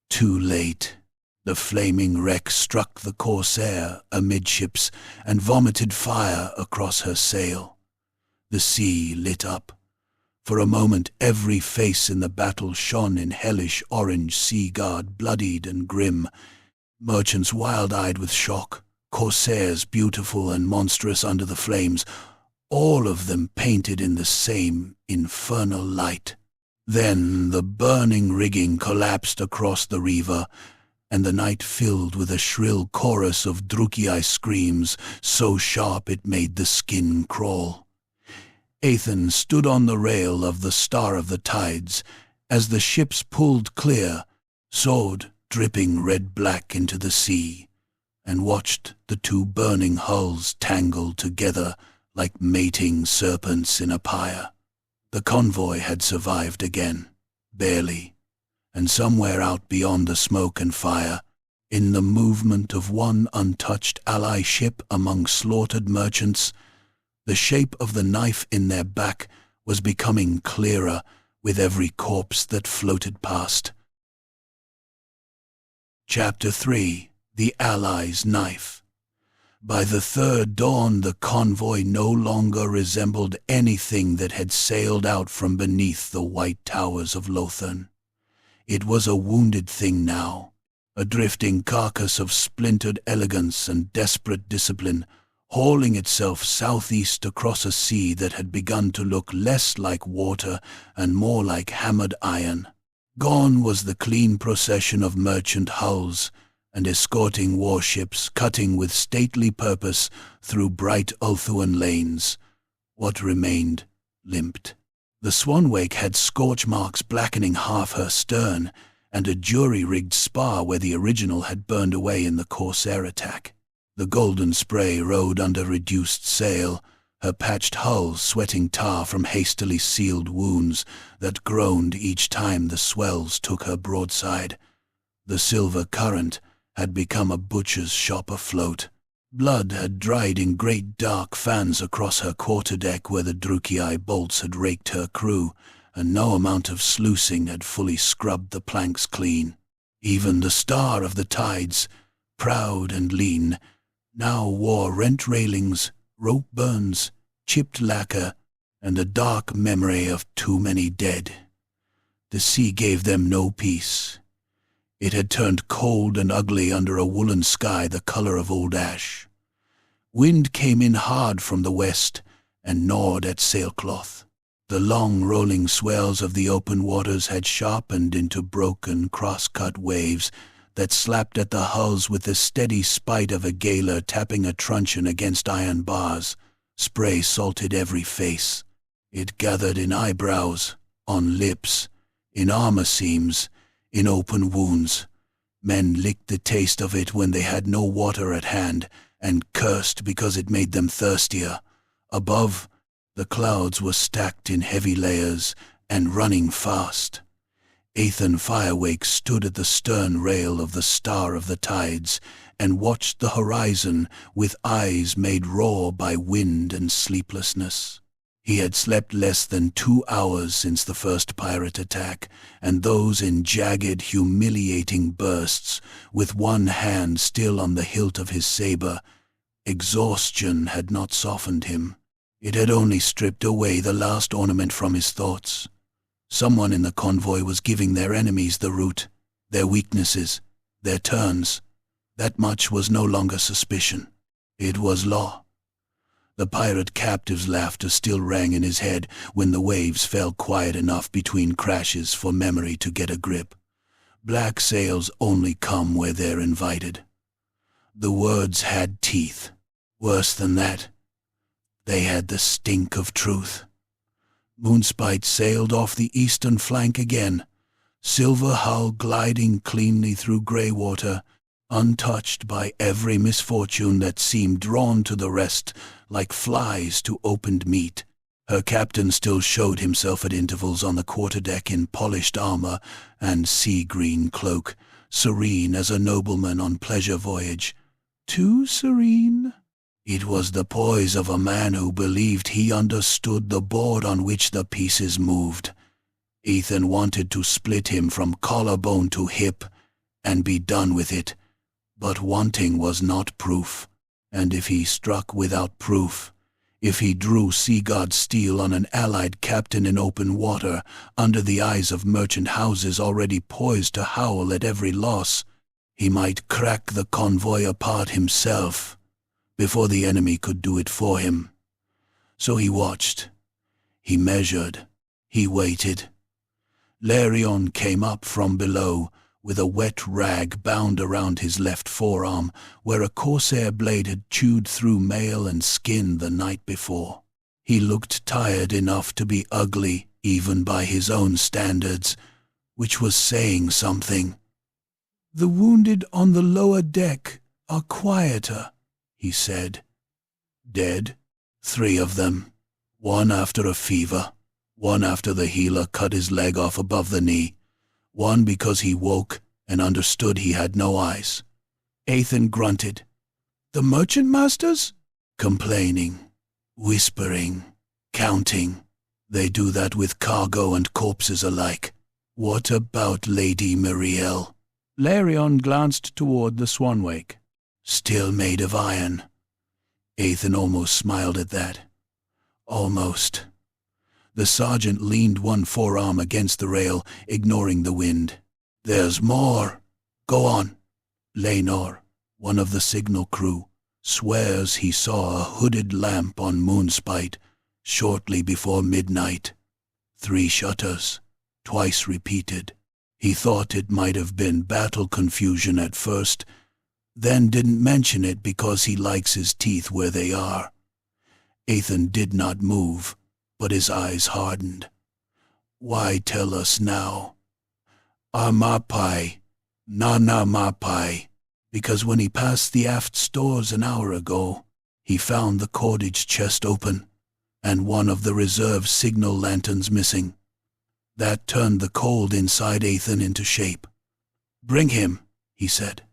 Too late. The flaming wreck struck the corsair amidships and vomited fire across her sail. The sea lit up. For a moment every face in the battle shone in hellish orange, sea guard bloodied and grim, merchants wild-eyed with shock, corsairs beautiful and monstrous under the flames, all of them painted in the same infernal light. Then the burning rigging collapsed across the river, and the night filled with a shrill chorus of Drukiai screams so sharp it made the skin crawl. Ethan stood on the rail of the Star of the Tides as the ships pulled clear, sword dripping red-black into the sea, and watched the two burning hulls tangle together like mating serpents in a pyre. The convoy had survived again, barely, and somewhere out beyond the smoke and fire, in the movement of one untouched ally ship among slaughtered merchants, the shape of the knife in their back was becoming clearer with every corpse that floated past. Chapter 3. The Allies' Knife. By the third dawn, the convoy no longer resembled anything that had sailed out from beneath the white towers of Lothern. It was a wounded thing now, a drifting carcass of splintered elegance and desperate discipline, hauling itself southeast across a sea that had begun to look less like water and more like hammered iron. Gone was the clean procession of merchant hulls and escorting warships cutting with stately purpose through bright Ulthuan lanes. What remained limped. The Swanwake had scorch marks blackening half her stern, and a jury-rigged spar where the original had burned away in the Corsair attack. The Golden Spray rode under reduced sail, her patched hull sweating tar from hastily sealed wounds that groaned each time the swells took her broadside. The Silver Current had become a butcher's shop afloat. Blood had dried in great dark fans across her quarterdeck where the Drukiai bolts had raked her crew, and no amount of sluicing had fully scrubbed the planks clean. Even the Star of the Tides, proud and lean, now wore rent railings, rope burns, chipped lacquer, and the dark memory of too many dead. The sea gave them no peace. It had turned cold and ugly under a woolen sky the color of old ash. Wind came in hard from the west and gnawed at sailcloth. The long rolling swells of the open waters had sharpened into broken, cross-cut waves that slapped at the hulls with the steady spite of a galer tapping a truncheon against iron bars. Spray salted every face. It gathered in eyebrows, on lips, in armor seams, in open wounds. Men licked the taste of it when they had no water at hand, and cursed because it made them thirstier. Above, the clouds were stacked in heavy layers and running fast. Ethan Firewake stood at the stern rail of the Star of the Tides and watched the horizon with eyes made raw by wind and sleeplessness. He had slept less than 2 hours since the first pirate attack, and those in jagged, humiliating bursts, with one hand still on the hilt of his saber. Exhaustion had not softened him. It had only stripped away the last ornament from his thoughts. Someone in the convoy was giving their enemies the route, their weaknesses, their turns. That much was no longer suspicion. It was law. The pirate captive's laughter still rang in his head when the waves fell quiet enough between crashes for memory to get a grip. Black sails only come where they're invited. The words had teeth. Worse than that, they had the stink of truth. Moonspite sailed off the eastern flank again, silver hull gliding cleanly through grey water, untouched by every misfortune that seemed drawn to the rest like flies to opened meat. Her captain still showed himself at intervals on the quarterdeck in polished armor and sea-green cloak, serene as a nobleman on pleasure voyage. Too serene? It was the poise of a man who believed he understood the board on which the pieces moved. Ethan wanted to split him from collarbone to hip and be done with it, but wanting was not proof, and if he struck without proof, if he drew sea-god steel on an allied captain in open water, under the eyes of merchant houses already poised to howl at every loss, he might crack the convoy apart himself before the enemy could do it for him. So he watched, he measured, he waited. Larion came up from below, with a wet rag bound around his left forearm, where a corsair blade had chewed through mail and skin the night before. He looked tired enough to be ugly, even by his own standards, which was saying something. "The wounded on the lower deck are quieter," he said. "Dead? 3 of them. 1 after a fever, 1 after the healer cut his leg off above the knee, 1 because he woke and understood he had no eyes." Ethan grunted. "The merchant masters?" Complaining, whispering, counting. They do that with cargo and corpses alike. What about Lady Muriel? Larion glanced toward the Swanwake. Still made of iron. Ethan almost smiled at that. Almost. The sergeant leaned one forearm against the rail, ignoring the wind. "There's more. Go on." Lenor, one of the signal crew, swears he saw a hooded lamp on Moonspite shortly before midnight. 3 shutters, twice repeated. He thought it might have been battle confusion at first, then didn't mention it because he likes his teeth where they are. Ethan did not move, but his eyes hardened. "Why tell us now?" "Mapai, Nana Mapai," because when he passed the aft stores an hour ago, he found the cordage chest open and one of the reserve signal lanterns missing. That turned the cold inside Ethan into shape. "Bring him," he said.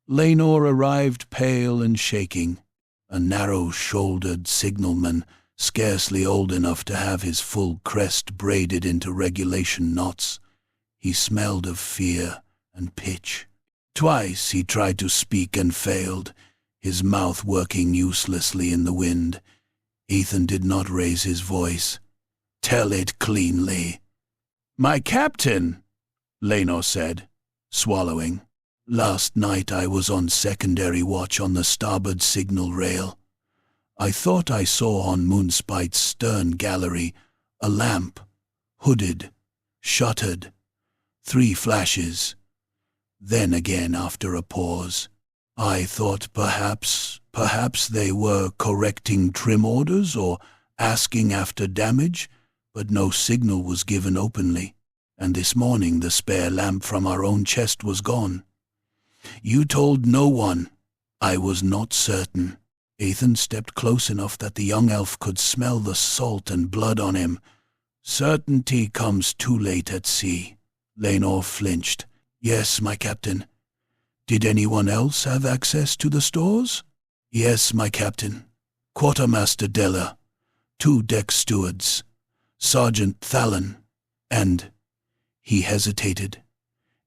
Lenor arrived pale and shaking, a narrow-shouldered signalman, scarcely old enough to have his full crest braided into regulation knots. He smelled of fear and pitch. Twice he tried to speak and failed, his mouth working uselessly in the wind. Ethan did not raise his voice. "Tell it cleanly." "My captain," Lenor said, swallowing. "Last night I was on secondary watch on the starboard signal rail. I thought I saw on Moonspite's stern gallery a lamp, hooded, shuttered, 3 flashes. Then again after a pause, I thought perhaps they were correcting trim orders or asking after damage, but no signal was given openly, and this morning the spare lamp from our own chest was gone. You told no one." "I was not certain." Ethan stepped close enough that the young elf could smell the salt and blood on him. "Certainty comes too late at sea." Lenor flinched. "Yes, my captain." "Did anyone else have access to the stores?" "Yes, my captain. Quartermaster Della, 2 deck stewards, Sergeant Thalon, and—" he hesitated,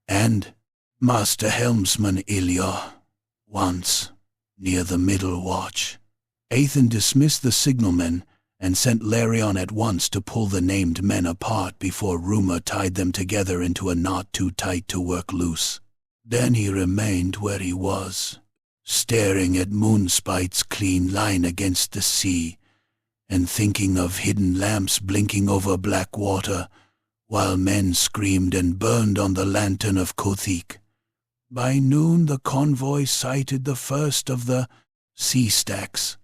"and Master Helmsman Ilya, once, near the middle watch." Ethan dismissed the signalmen and sent Larion at once to pull the named men apart before rumor tied them together into a knot too tight to work loose. Then he remained where he was, staring at Moonspite's clean line against the sea, and thinking of hidden lamps blinking over black water, while men screamed and burned on the lantern of Kothik. By noon the convoy sighted the first of the sea stacks.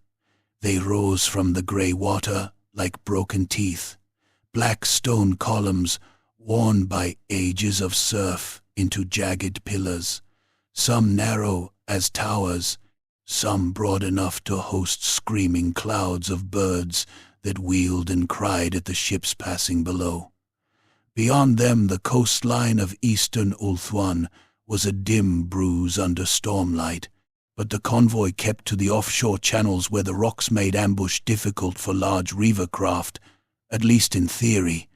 They rose from the grey water like broken teeth, black stone columns worn by ages of surf into jagged pillars, some narrow as towers, some broad enough to host screaming clouds of birds that wheeled and cried at the ships passing below. Beyond them the coastline of eastern Ulthuan was a dim bruise under stormlight, but the convoy kept to the offshore channels where the rocks made ambush difficult for large reaver craft, at least in theory.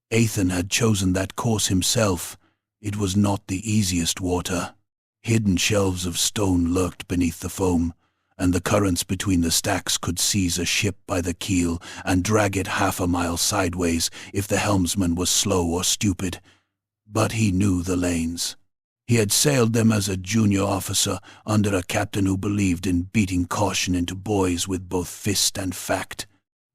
Ethan had chosen that course himself. It was not the easiest water. Hidden shelves of stone lurked beneath the foam, and the currents between the stacks could seize a ship by the keel and drag it 1/2 mile sideways if the helmsman was slow or stupid. But he knew the lanes. He had sailed them as a junior officer under a captain who believed in beating caution into boys with both fist and fact.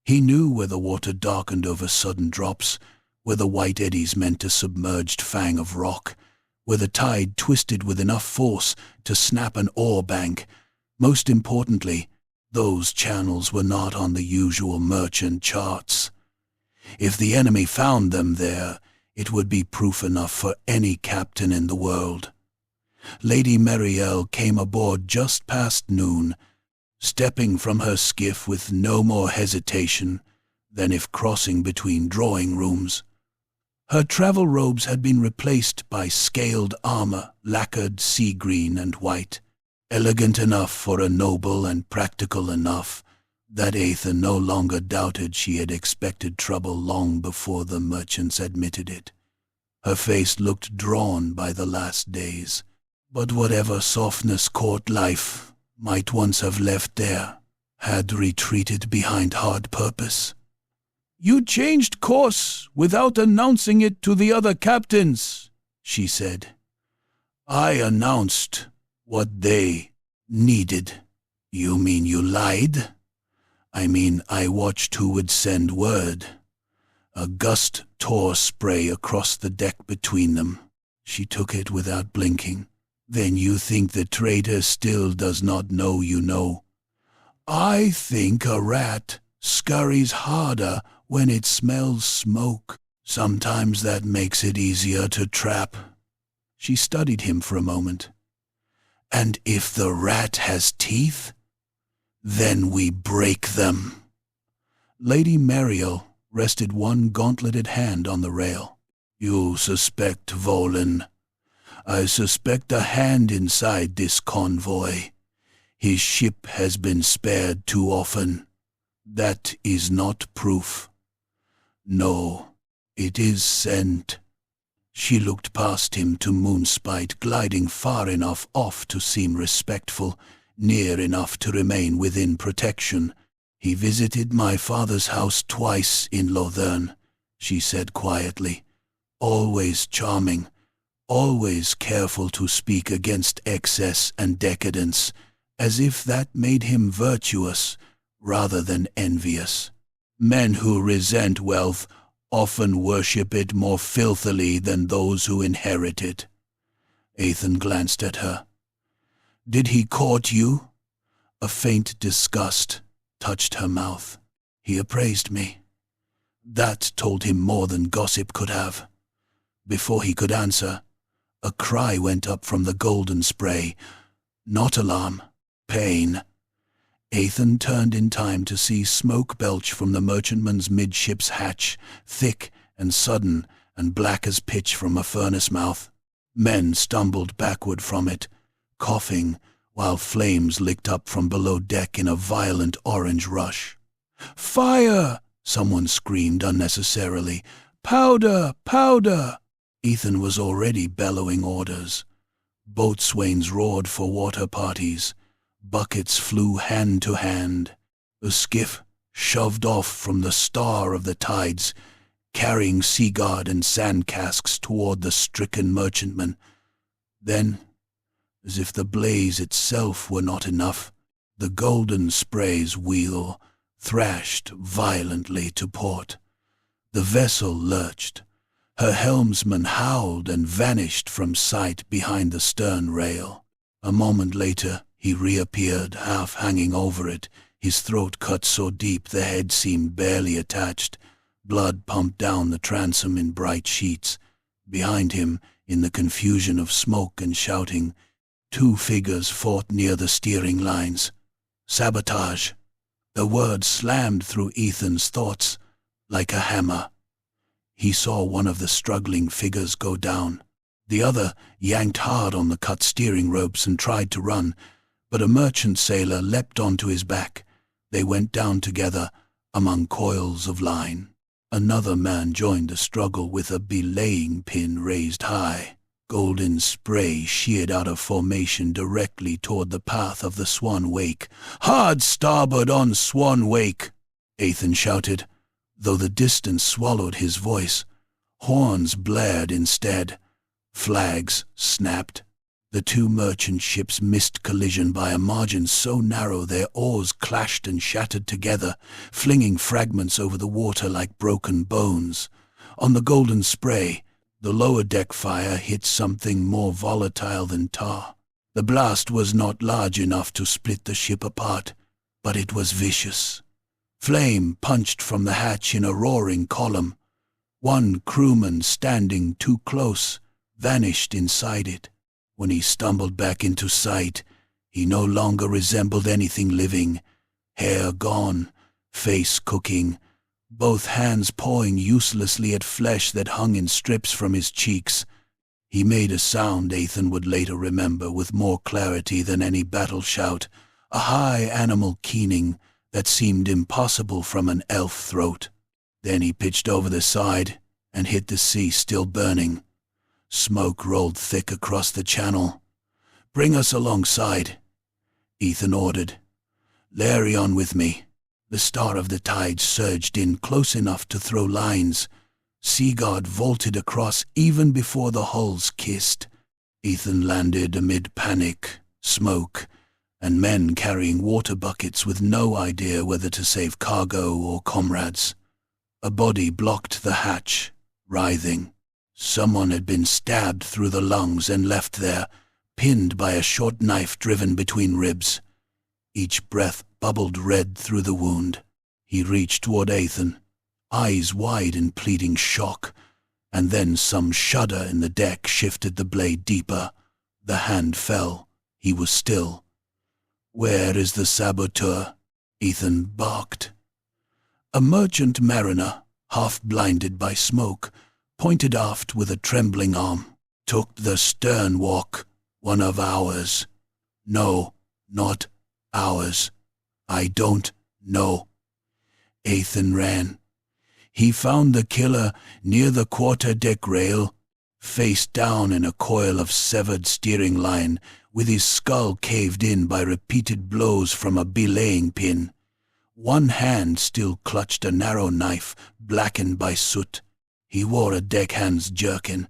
He knew where the water darkened over sudden drops, where the white eddies meant a submerged fang of rock, where the tide twisted with enough force to snap an ore bank. Most importantly, those channels were not on the usual merchant charts. If the enemy found them there, it would be proof enough for any captain in the world. Lady Marielle came aboard just past noon, stepping from her skiff with no more hesitation than if crossing between drawing rooms. Her travel robes had been replaced by scaled armor, lacquered sea green and white, elegant enough for a noble and practical enough that Ethan no longer doubted she had expected trouble long before the merchants admitted it. Her face looked drawn by the last days, but whatever softness court life might once have left there had retreated behind hard purpose. "You changed course without announcing it to the other captains," she said. "I announced what they needed." "You mean you lied?" "I mean I watched who would send word." A gust tore spray across the deck between them. She took it without blinking. "Then you think the traitor still does not know you know?" "I think a rat scurries harder when it smells smoke. Sometimes that makes it easier to trap." She studied him for a moment. "And if the rat has teeth, then we break them." Lady Mariel rested one gauntleted hand on the rail. "You suspect Volan. I suspect a hand inside this convoy. His ship has been spared too often. That is not proof. No, it is scent." She looked past him to Moonspite, gliding far enough off to seem respectful, near enough to remain within protection. "He visited my father's house twice in Lothern," she said quietly. "Always charming, always careful to speak against excess and decadence, as if that made him virtuous rather than envious. Men who resent wealth often worship it more filthily than those who inherit it." Ethan glanced at her. "Did he court you?" A faint disgust touched her mouth. "He appraised me." That told him more than gossip could have. Before he could answer, a cry went up from the golden spray. Not alarm, pain. Ethan turned in time to see smoke belch from the merchantman's midships hatch, thick and sudden and black as pitch from a furnace mouth. Men stumbled backward from it, coughing, while flames licked up from below deck in a violent orange rush. "Fire!" someone screamed unnecessarily. "Powder! Powder!" Ethan was already bellowing orders. Boatswains roared for water parties. Buckets flew hand to hand. The skiff shoved off from the star of the tides, carrying seaguard and sand casks toward the stricken merchantman. Then, as if the blaze itself were not enough, the golden spray's wheel thrashed violently to port. The vessel lurched. Her helmsman howled and vanished from sight behind the stern rail. A moment later, he reappeared, half hanging over it, his throat cut so deep the head seemed barely attached. Blood pumped down the transom in bright sheets. Behind him, in the confusion of smoke and shouting, two figures fought near the steering lines. Sabotage! The word slammed through Ethan's thoughts like a hammer. He saw one of the struggling figures go down. The other yanked hard on the cut steering ropes and tried to run, but a merchant sailor leapt onto his back. They went down together among coils of line. Another man joined the struggle with a belaying pin raised high. Golden spray sheared out of formation directly toward the path of the Swan Wake. "Hard starboard on Swan Wake!" Ethan shouted, though the distance swallowed his voice. Horns blared instead. Flags snapped. The two merchant ships missed collision by a margin so narrow their oars clashed and shattered together, flinging fragments over the water like broken bones. On the golden spray, the lower deck fire hit something more volatile than tar. The blast was not large enough to split the ship apart, but it was vicious. Flame punched from the hatch in a roaring column. One crewman, standing too close, vanished inside it. When he stumbled back into sight, he no longer resembled anything living. Hair gone, face cooking, both hands pawing uselessly at flesh that hung in strips from his cheeks. He made a sound Ethan would later remember with more clarity than any battle shout, a high animal keening that seemed impossible from an elf throat. Then he pitched over the side and hit the sea still burning. Smoke rolled thick across the channel. "Bring us alongside," Ethan ordered. "Larry on with me." The star of the tide surged in close enough to throw lines. Seaguard vaulted across even before the hulls kissed. Ethan landed amid panic, smoke, and men carrying water buckets with no idea whether to save cargo or comrades. A body blocked the hatch, writhing. Someone had been stabbed through the lungs and left there, pinned by a short knife driven between ribs. Each breath bubbled red through the wound. He reached toward Ethan, eyes wide in pleading shock, and then some shudder in the deck shifted the blade deeper. The hand fell. He was still. "Where is the saboteur?" Ethan barked. A merchant mariner, half blinded by smoke, pointed aft with a trembling arm. "Took the stern walk, one of ours." "No, not ours. I don't know." Ethan ran. He found the killer near the quarter-deck rail, face down in a coil of severed steering line, with his skull caved in by repeated blows from a belaying pin. One hand still clutched a narrow knife, blackened by soot. He wore a deckhand's jerkin,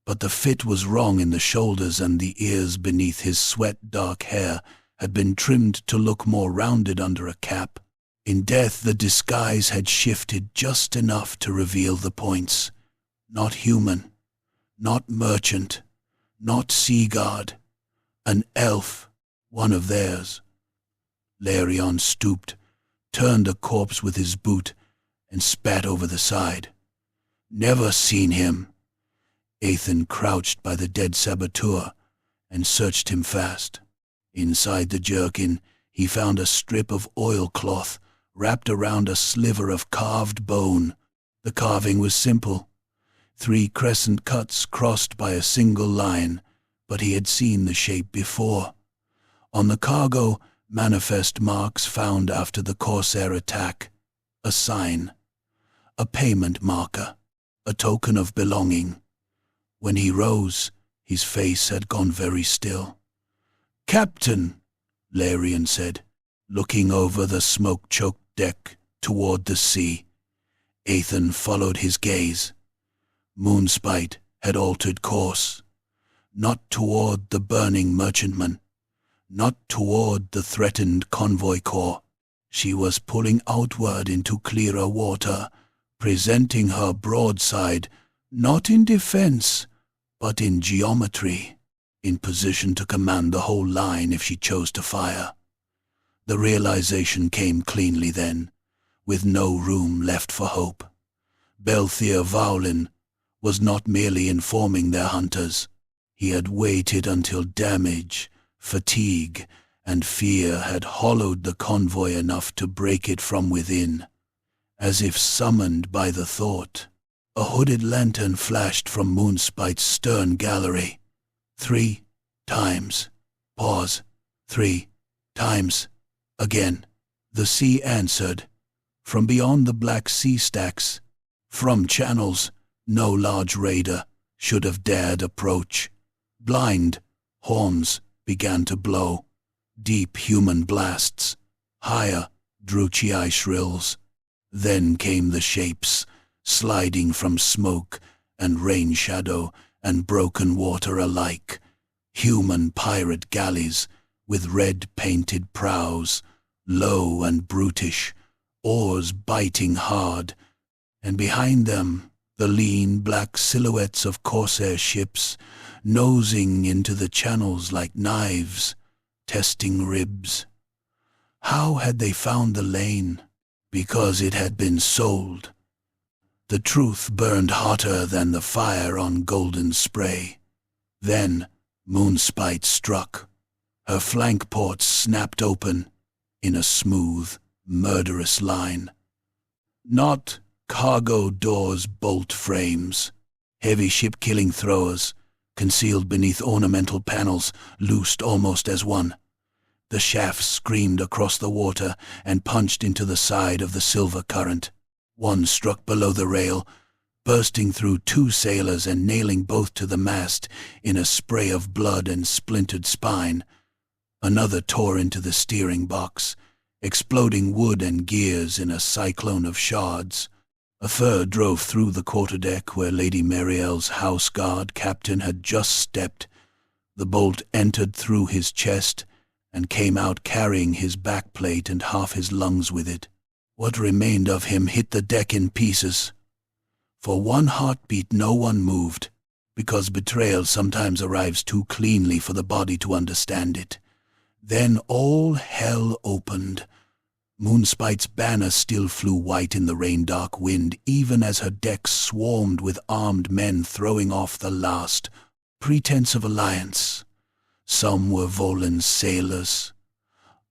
but the fit was wrong in the shoulders, and the ears beneath his sweat-dark hair had been trimmed to look more rounded under a cap. In death the disguise had shifted just enough to reveal the points. Not human, not merchant, not seaguard. An elf, one of theirs. Larion stooped, turned a corpse with his boot, and spat over the side. "Never seen him." Ethan crouched by the dead saboteur and searched him fast. Inside the jerkin, he found a strip of oilcloth wrapped around a sliver of carved bone. The carving was simple. 3 crescent cuts crossed by a single line, but he had seen the shape before. On the cargo, manifest marks found after the Corsair attack. A sign. A payment marker. A token of belonging. When he rose, his face had gone very still. "Captain," Larian said, looking over the smoke-choked deck toward the sea. Ethan followed his gaze. Moonspite had altered course. Not toward the burning merchantman. Not toward the threatened convoy corps. She was pulling outward into clearer water, presenting her broadside, not in defense, but in geometry, in position to command the whole line if she chose to fire. The realization came cleanly then, with no room left for hope. Belthir Vaulin was not merely informing their hunters. He had waited until damage, fatigue, and fear had hollowed the convoy enough to break it from within. As if summoned by the thought, a hooded lantern flashed from Moonspite's stern gallery. 3 times. Pause. 3 times. Again. The sea answered. From beyond the black sea stacks, from channels no large raider should have dared approach. Blind horns began to blow. Deep human blasts. Higher Druchii shrills. Then came the shapes, sliding from smoke and rain shadow and broken water alike. Human pirate galleys with red-painted prows, low and brutish, oars biting hard, and behind them the lean black silhouettes of corsair ships nosing into the channels like knives, testing ribs. How had they found the lane? Because it had been sold. The truth burned hotter than the fire on Golden Spray. Then Moonspite struck. Her flank ports snapped open in a smooth, murderous line. Not cargo doors, bolt frames, heavy ship-killing throwers, concealed beneath ornamental panels, loosed almost as one. The shafts screamed across the water and punched into the side of the silver current. One struck below the rail, bursting through two sailors and nailing both to the mast in a spray of blood and splintered spine. Another tore into the steering box, exploding wood and gears in a cyclone of shards. A third drove through the quarterdeck where Lady Mariel's house guard captain had just stepped. The bolt entered through his chest and came out carrying his backplate and half his lungs with it. What remained of him hit the deck in pieces. For one heartbeat no one moved, because betrayal sometimes arrives too cleanly for the body to understand it. Then all hell opened. Moonspite's banner still flew white in the rain-dark wind, even as her decks swarmed with armed men throwing off the last pretense of alliance. Some were Volan's sailors.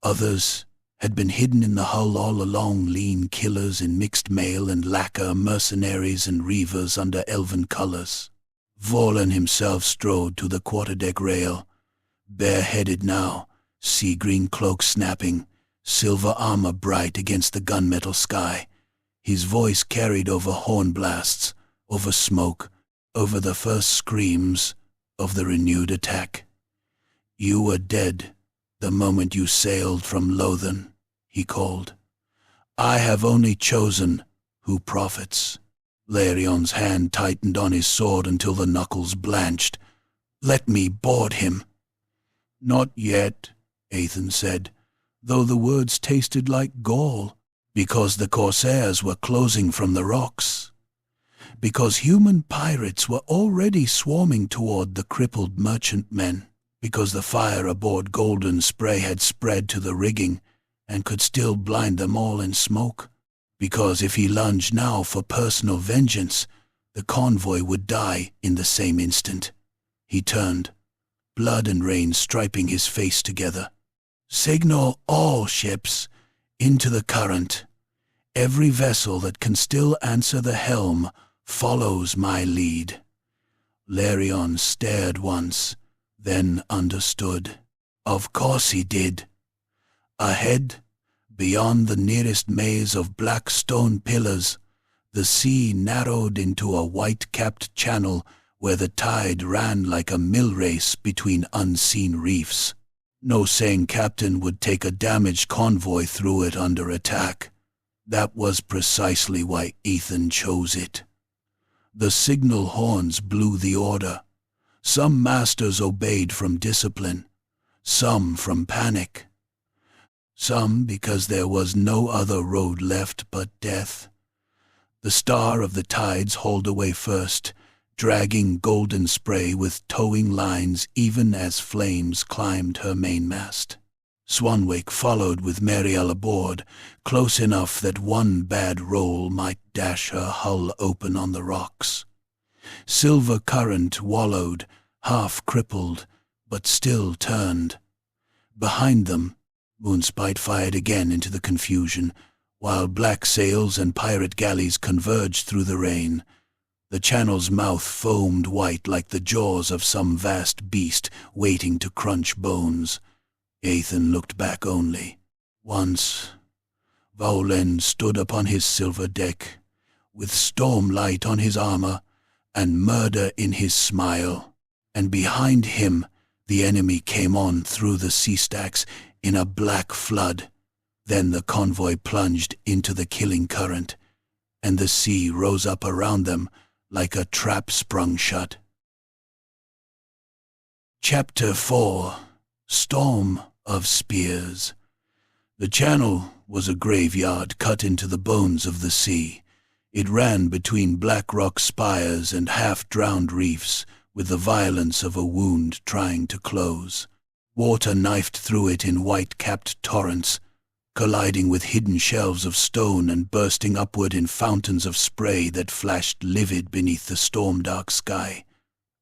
Others had been hidden in the hull all along, lean killers in mixed mail and lacquer, mercenaries and reavers under elven colors. Volan himself strode to the quarterdeck rail, bareheaded now, sea-green cloak snapping, silver armor bright against the gunmetal sky. His voice carried over horn blasts, over smoke, over the first screams of the renewed attack. "You were dead the moment you sailed from Lothern," he called. "I have only chosen who profits." Larion's hand tightened on his sword until the knuckles blanched. "Let me board him." "Not yet," Ethan said, though the words tasted like gall, because the corsairs were closing from the rocks. Because human pirates were already swarming toward the crippled merchantmen. Because the fire aboard Golden Spray had spread to the rigging and could still blind them all in smoke. Because if he lunged now for personal vengeance, the convoy would die in the same instant. He turned, blood and rain striping his face together. "Signal all ships into the current. Every vessel that can still answer the helm follows my lead." Larion stared once, then understood. Of course he did. Ahead, beyond the nearest maze of black stone pillars, the sea narrowed into a white-capped channel where the tide ran like a mill race between unseen reefs. No sane captain would take a damaged convoy through it under attack. That was precisely why Ethan chose it. The signal horns blew the order. Some masters obeyed from discipline, some from panic, some because there was no other road left but death. The Star of the Tides hauled away first, dragging Golden Spray with towing lines even as flames climbed her mainmast. Swanwick followed with Mariel aboard, close enough that one bad roll might dash her hull open on the rocks. Silver Current wallowed, half-crippled, but still turned. Behind them, Moonspite fired again into the confusion, while black sails and pirate galleys converged through the rain. The channel's mouth foamed white like the jaws of some vast beast waiting to crunch bones. Ethan looked back only. Once, Volan stood upon his silver deck, with stormlight on his armor and murder in his smile, and behind him the enemy came on through the sea stacks in a black flood. Then the convoy plunged into the killing current, and the sea rose up around them like a trap sprung shut. Chapter 4. Storm of Spears. The channel was a graveyard cut into the bones of the sea. It ran between black rock spires and half-drowned reefs, with the violence of a wound trying to close. Water knifed through it in white-capped torrents, colliding with hidden shelves of stone and bursting upward in fountains of spray that flashed livid beneath the storm-dark sky.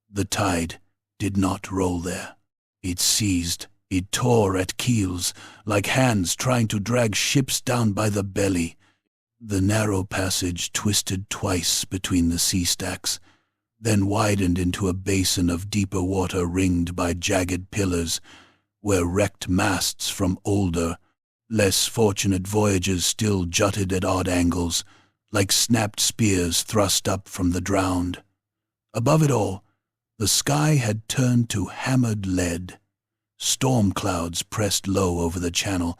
The tide did not roll there. It seized, it tore at keels, like hands trying to drag ships down by the belly. The narrow passage twisted twice between the sea stacks, then widened into a basin of deeper water ringed by jagged pillars, where wrecked masts from older, less fortunate voyages still jutted at odd angles, like snapped spears thrust up from the drowned. Above it all, the sky had turned to hammered lead. Storm clouds pressed low over the channel,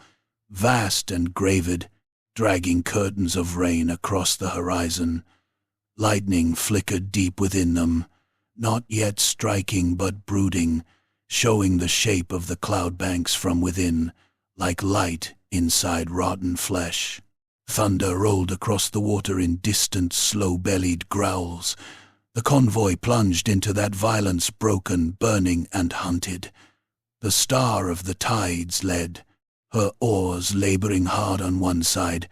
vast and gravid, dragging curtains of rain across the horizon. Lightning flickered deep within them, not yet striking but brooding, showing the shape of the cloud banks from within, like light inside rotten flesh. Thunder rolled across the water in distant, slow-bellied growls. The convoy plunged into that violence, broken, burning, and hunted. The star of the tides led, her oars laboring hard on one side,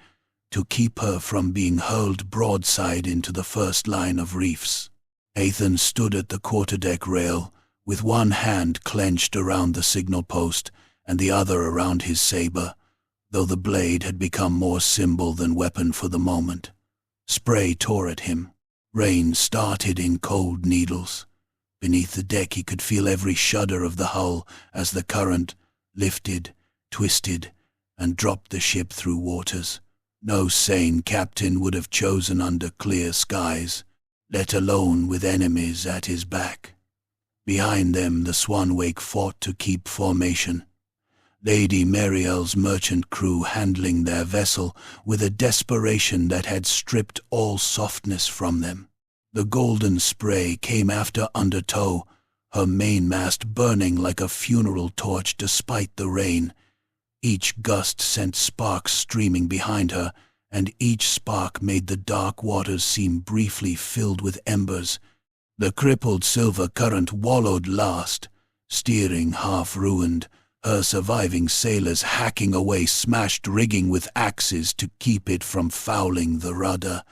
to keep her from being hurled broadside into the first line of reefs. Ethan stood at the quarterdeck rail, with one hand clenched around the signal post and the other around his saber, though the blade had become more symbol than weapon for the moment. Spray tore at him. Rain started in cold needles. Beneath the deck he could feel every shudder of the hull as the current lifted, twisted, and dropped the ship through waters no sane captain would have chosen under clear skies, let alone with enemies at his back. Behind them the Swanwake fought to keep formation, Lady Mariel's merchant crew handling their vessel with a desperation that had stripped all softness from them. The golden spray came after undertow, her mainmast burning like a funeral torch despite the rain. Each gust sent sparks streaming behind her, and each spark made the dark waters seem briefly filled with embers. The crippled silver current wallowed last, steering half-ruined, her surviving sailors hacking away smashed rigging with axes to keep it from fouling the rudder.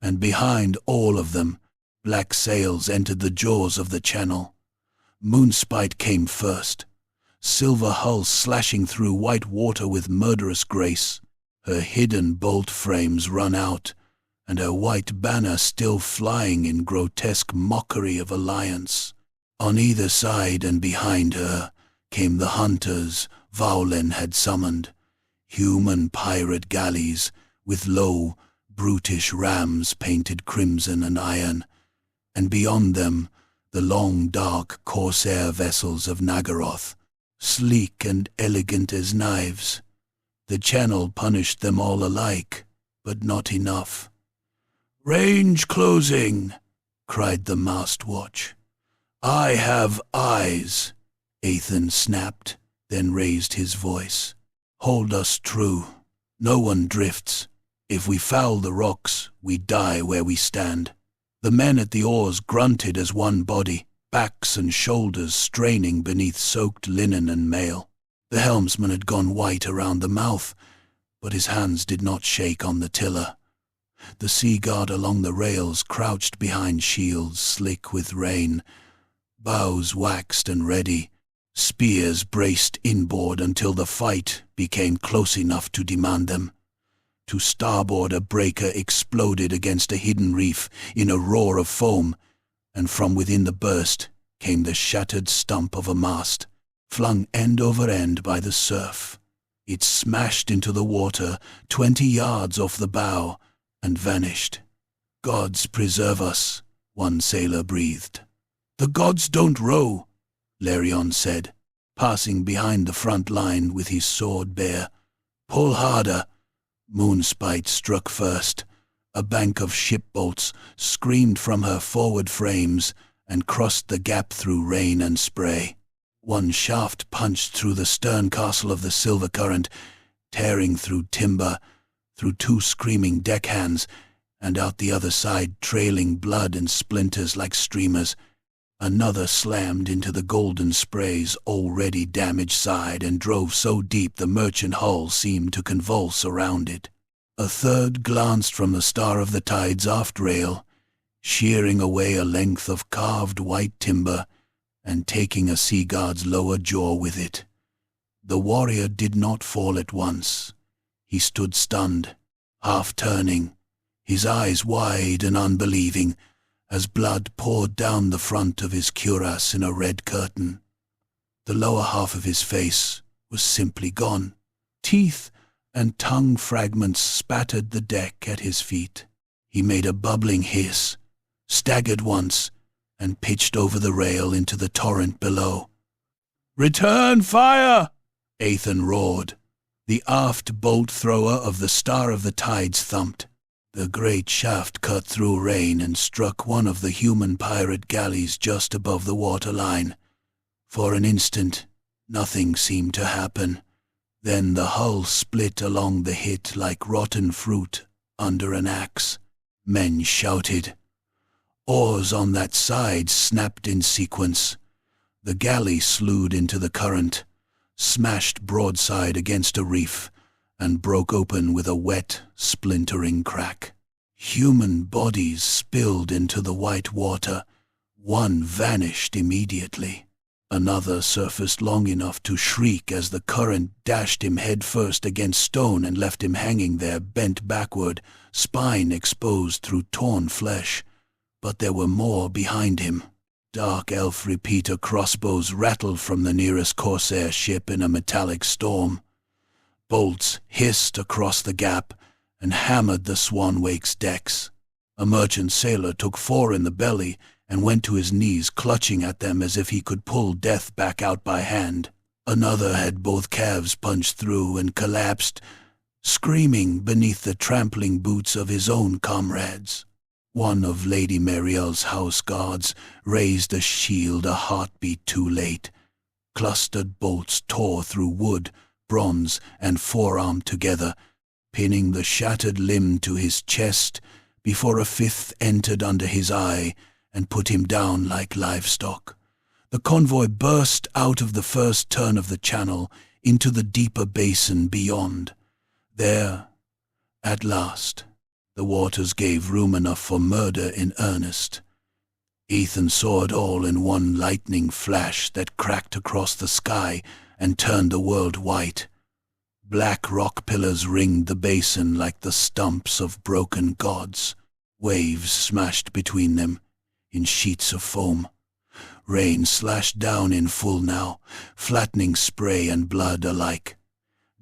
And behind all of them, black sails entered the jaws of the channel. Moonspite came first, silver hull slashing through white water with murderous grace, her hidden bolt frames run out, and her white banner still flying in grotesque mockery of alliance. On either side and behind her came the hunters Vaulen had summoned, human pirate galleys with low, brutish rams painted crimson and iron, and beyond them the long, dark corsair vessels of Nagaroth, sleek and elegant as knives. The channel punished them all alike, but not enough. "Range closing!" cried the mast watch. "I have eyes," Ethan snapped, then raised his voice. "Hold us true. No one drifts. If we foul the rocks, we die where we stand." The men at the oars grunted as one body, backs and shoulders straining beneath soaked linen and mail. The helmsman had gone white around the mouth, but his hands did not shake on the tiller. The sea guard along the rails crouched behind shields slick with rain, bows waxed and ready, spears braced inboard until the fight became close enough to demand them. To starboard a breaker exploded against a hidden reef in a roar of foam, and from within the burst came the shattered stump of a mast, flung end over end by the surf. It smashed into the water 20 yards off the bow and vanished. "Gods preserve us," one sailor breathed. "The gods don't row," Larion said, passing behind the front line with his sword bare. "Pull harder." Moonspite struck first. A bank of ship bolts screamed from her forward frames and crossed the gap through rain and spray. One shaft punched through the stern castle of the Silver Current, tearing through timber, through two screaming deckhands, and out the other side, trailing blood and splinters like streamers. Another slammed into the Golden Spray's already damaged side and drove so deep the merchant hull seemed to convulse around it. A third glanced from the Star of the Tide's aft rail, shearing away a length of carved white timber and taking a sea guard's lower jaw with it. The warrior did not fall at once. He stood stunned, half turning, his eyes wide and unbelieving, as blood poured down the front of his cuirass in a red curtain. The lower half of his face was simply gone. Teeth and tongue fragments spattered the deck at his feet. He made a bubbling hiss, staggered once, and pitched over the rail into the torrent below. "Return fire!" Ethan roared. The aft bolt-thrower of the Star of the Tides thumped. The great shaft cut through rain and struck one of the human pirate galleys just above the waterline. For an instant, nothing seemed to happen. Then the hull split along the hit like rotten fruit under an axe. Men shouted. Oars on that side snapped in sequence. The galley slewed into the current, smashed broadside against a reef, and broke open with a wet, splintering crack. Human bodies spilled into the white water. One vanished immediately. Another surfaced long enough to shriek as the current dashed him headfirst against stone and left him hanging there, bent backward, spine exposed through torn flesh. But there were more behind him. Dark elf repeater crossbows rattled from the nearest corsair ship in a metallic storm. Bolts hissed across the gap and hammered the Swanwake's decks. A merchant sailor took 4 in the belly and went to his knees, clutching at them as if he could pull death back out by hand. Another had both calves punched through and collapsed, screaming beneath the trampling boots of his own comrades. One of Lady Mariel's house guards raised a shield a heartbeat too late. Clustered bolts tore through wood, bronze, and forearm together, pinning the shattered limb to his chest before a 5th entered under his eye and put him down like livestock. The convoy burst out of the first turn of the channel into the deeper basin beyond. There, at last, the waters gave room enough for murder in earnest. Ethan saw it all in one lightning flash that cracked across the sky and turned the world white. Black rock pillars ringed the basin like the stumps of broken gods. Waves smashed between them in sheets of foam. Rain slashed down in full now, flattening spray and blood alike.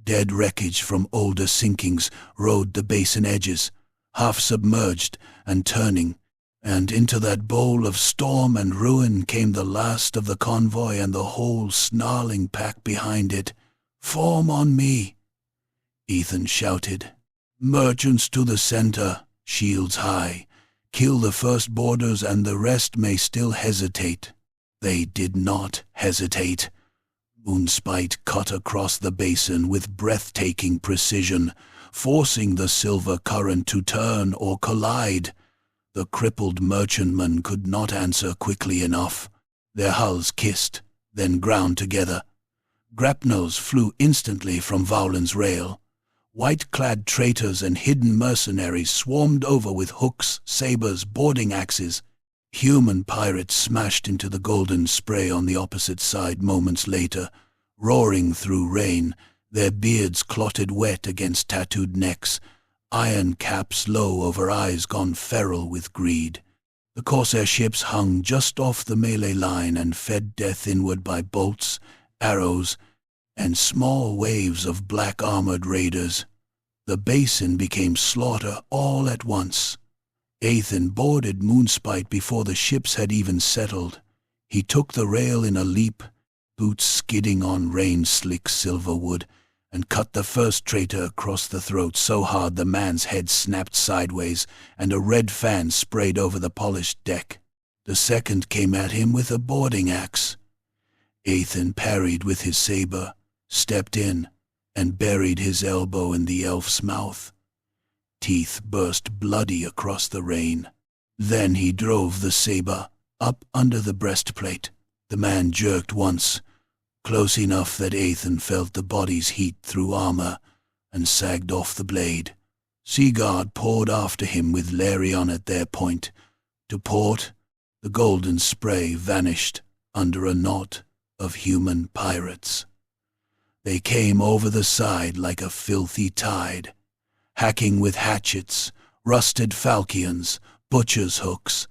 Dead wreckage from older sinkings rode the basin edges, half submerged and turning, and into that bowl of storm and ruin came the last of the convoy and the whole snarling pack behind it. "Form on me!" Ethan shouted. "Merchants to the center, shields high. Kill the first boarders and the rest may still hesitate." They did not hesitate. Moonspite cut across the basin with breathtaking precision, forcing the silver current to turn or collide. The crippled merchantmen could not answer quickly enough. Their hulls kissed, then ground together. Grapnels flew instantly from Vowlin's rail. White-clad traitors and hidden mercenaries swarmed over with hooks, sabers, boarding axes. Human pirates smashed into the golden spray on the opposite side moments later, roaring through rain, their beards clotted wet against tattooed necks, iron caps low over eyes gone feral with greed. The corsair ships hung just off the melee line and fed death inward by bolts, arrows, and small waves of black-armored raiders. The basin became slaughter all at once. Ethan boarded Moonspite before the ships had even settled. He took the rail in a leap, boots skidding on rain-slick silverwood, and cut the first traitor across the throat so hard the man's head snapped sideways and a red fan sprayed over the polished deck. The second came at him with a boarding axe. Ethan parried with his saber, stepped in, and buried his elbow in the elf's mouth. Teeth burst bloody across the rein. Then he drove the saber up under the breastplate. The man jerked once, close enough that Ethan felt the body's heat through armor, and sagged off the blade. Sigurd poured after him with Larion at their point. To port, the golden spray vanished under a knot of human pirates. They came over the side like a filthy tide, hacking with hatchets, rusted falchions, butcher's hooks.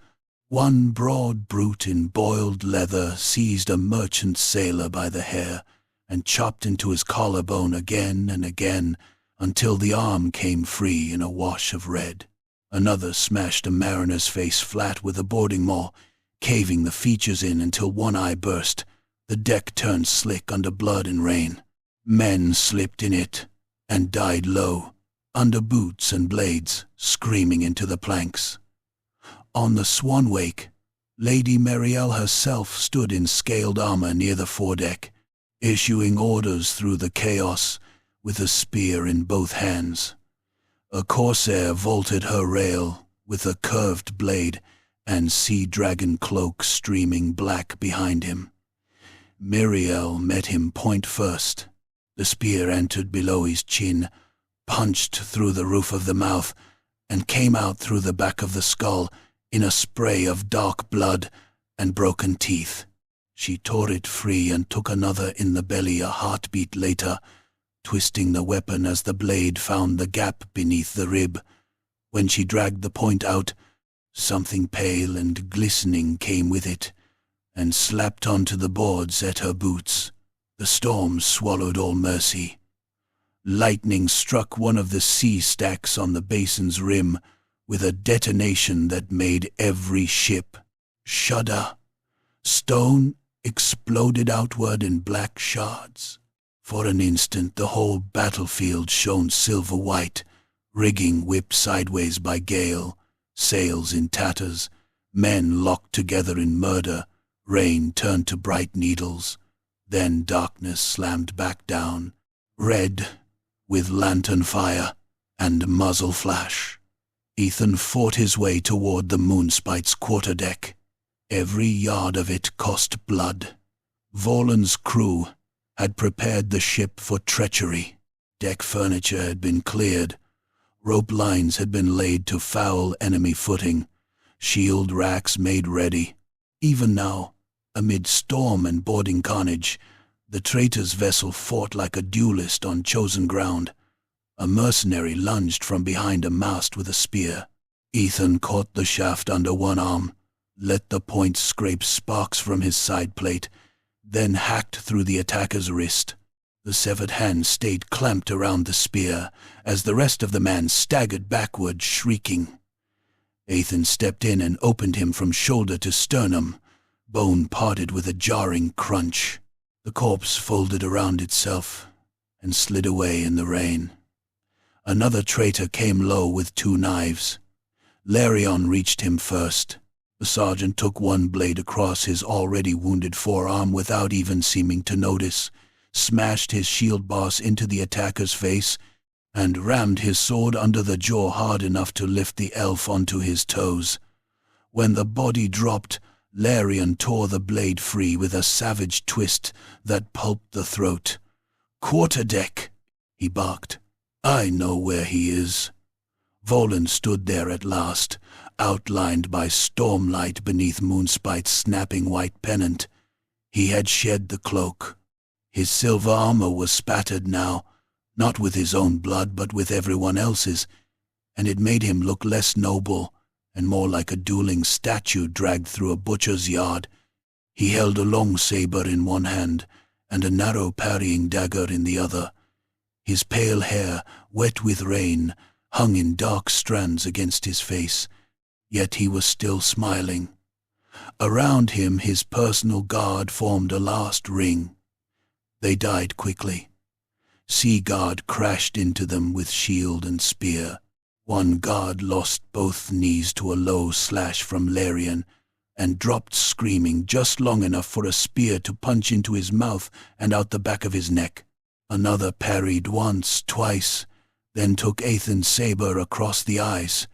One broad brute in boiled leather seized a merchant sailor by the hair and chopped into his collarbone again and again until the arm came free in a wash of red. Another smashed a mariner's face flat with a boarding maul, caving the features in until one eye burst. The deck turned slick under blood and rain. Men slipped in it and died low, under boots and blades, screaming into the planks. On the Swanwake, Lady Marielle herself stood in scaled armor near the foredeck, issuing orders through the chaos with a spear in both hands. A corsair vaulted her rail with a curved blade and sea dragon cloak streaming black behind him. Miriel met him point first. The spear entered below his chin, punched through the roof of the mouth, and came out through the back of the skull in a spray of dark blood and broken teeth. She tore it free and took another in the belly a heartbeat later, twisting the weapon as the blade found the gap beneath the rib. When she dragged the point out, something pale and glistening came with it, and slapped onto the boards at her boots. The storm swallowed all mercy. Lightning struck one of the sea stacks on the basin's rim with a detonation that made every ship shudder. Stone exploded outward in black shards. For an instant the whole battlefield shone silver-white, rigging whipped sideways by gale, sails in tatters, men locked together in murder, rain turned to bright needles. Then darkness slammed back down, red with lantern fire and muzzle flash. Ethan fought his way toward the Moonspite's quarterdeck. Every yard of it cost blood. Volan's crew had prepared the ship for treachery. Deck furniture had been cleared. Rope lines had been laid to foul enemy footing. Shield racks made ready. Even now, amid storm and boarding carnage, the traitor's vessel fought like a duelist on chosen ground. A mercenary lunged from behind a mast with a spear. Ethan caught the shaft under one arm, let the point scrape sparks from his side plate, then hacked through the attacker's wrist. The severed hand stayed clamped around the spear as the rest of the man staggered backward, shrieking. Ethan stepped in and opened him from shoulder to sternum. Bone parted with a jarring crunch. The corpse folded around itself and slid away in the rain. Another traitor came low with 2 knives. Larion reached him first. The sergeant took one blade across his already wounded forearm without even seeming to notice, smashed his shield boss into the attacker's face, and rammed his sword under the jaw hard enough to lift the elf onto his toes. When the body dropped, Larion tore the blade free with a savage twist that pulped the throat. "Quarterdeck," he barked. "I know where he is." Volan stood there at last, outlined by stormlight beneath Moonspite's snapping white pennant. He had shed the cloak. His silver armor was spattered now, not with his own blood but with everyone else's, and it made him look less noble and more like a dueling statue dragged through a butcher's yard. He held a long saber in one hand and a narrow parrying dagger in the other. His pale hair, wet with rain, hung in dark strands against his face, yet he was still smiling. Around him his personal guard formed a last ring. They died quickly. Sigurd crashed into them with shield and spear. One guard lost both knees to a low slash from Larion, and dropped screaming just long enough for a spear to punch into his mouth and out the back of his neck. Another parried once, twice, then took Ethan's saber across the eyes.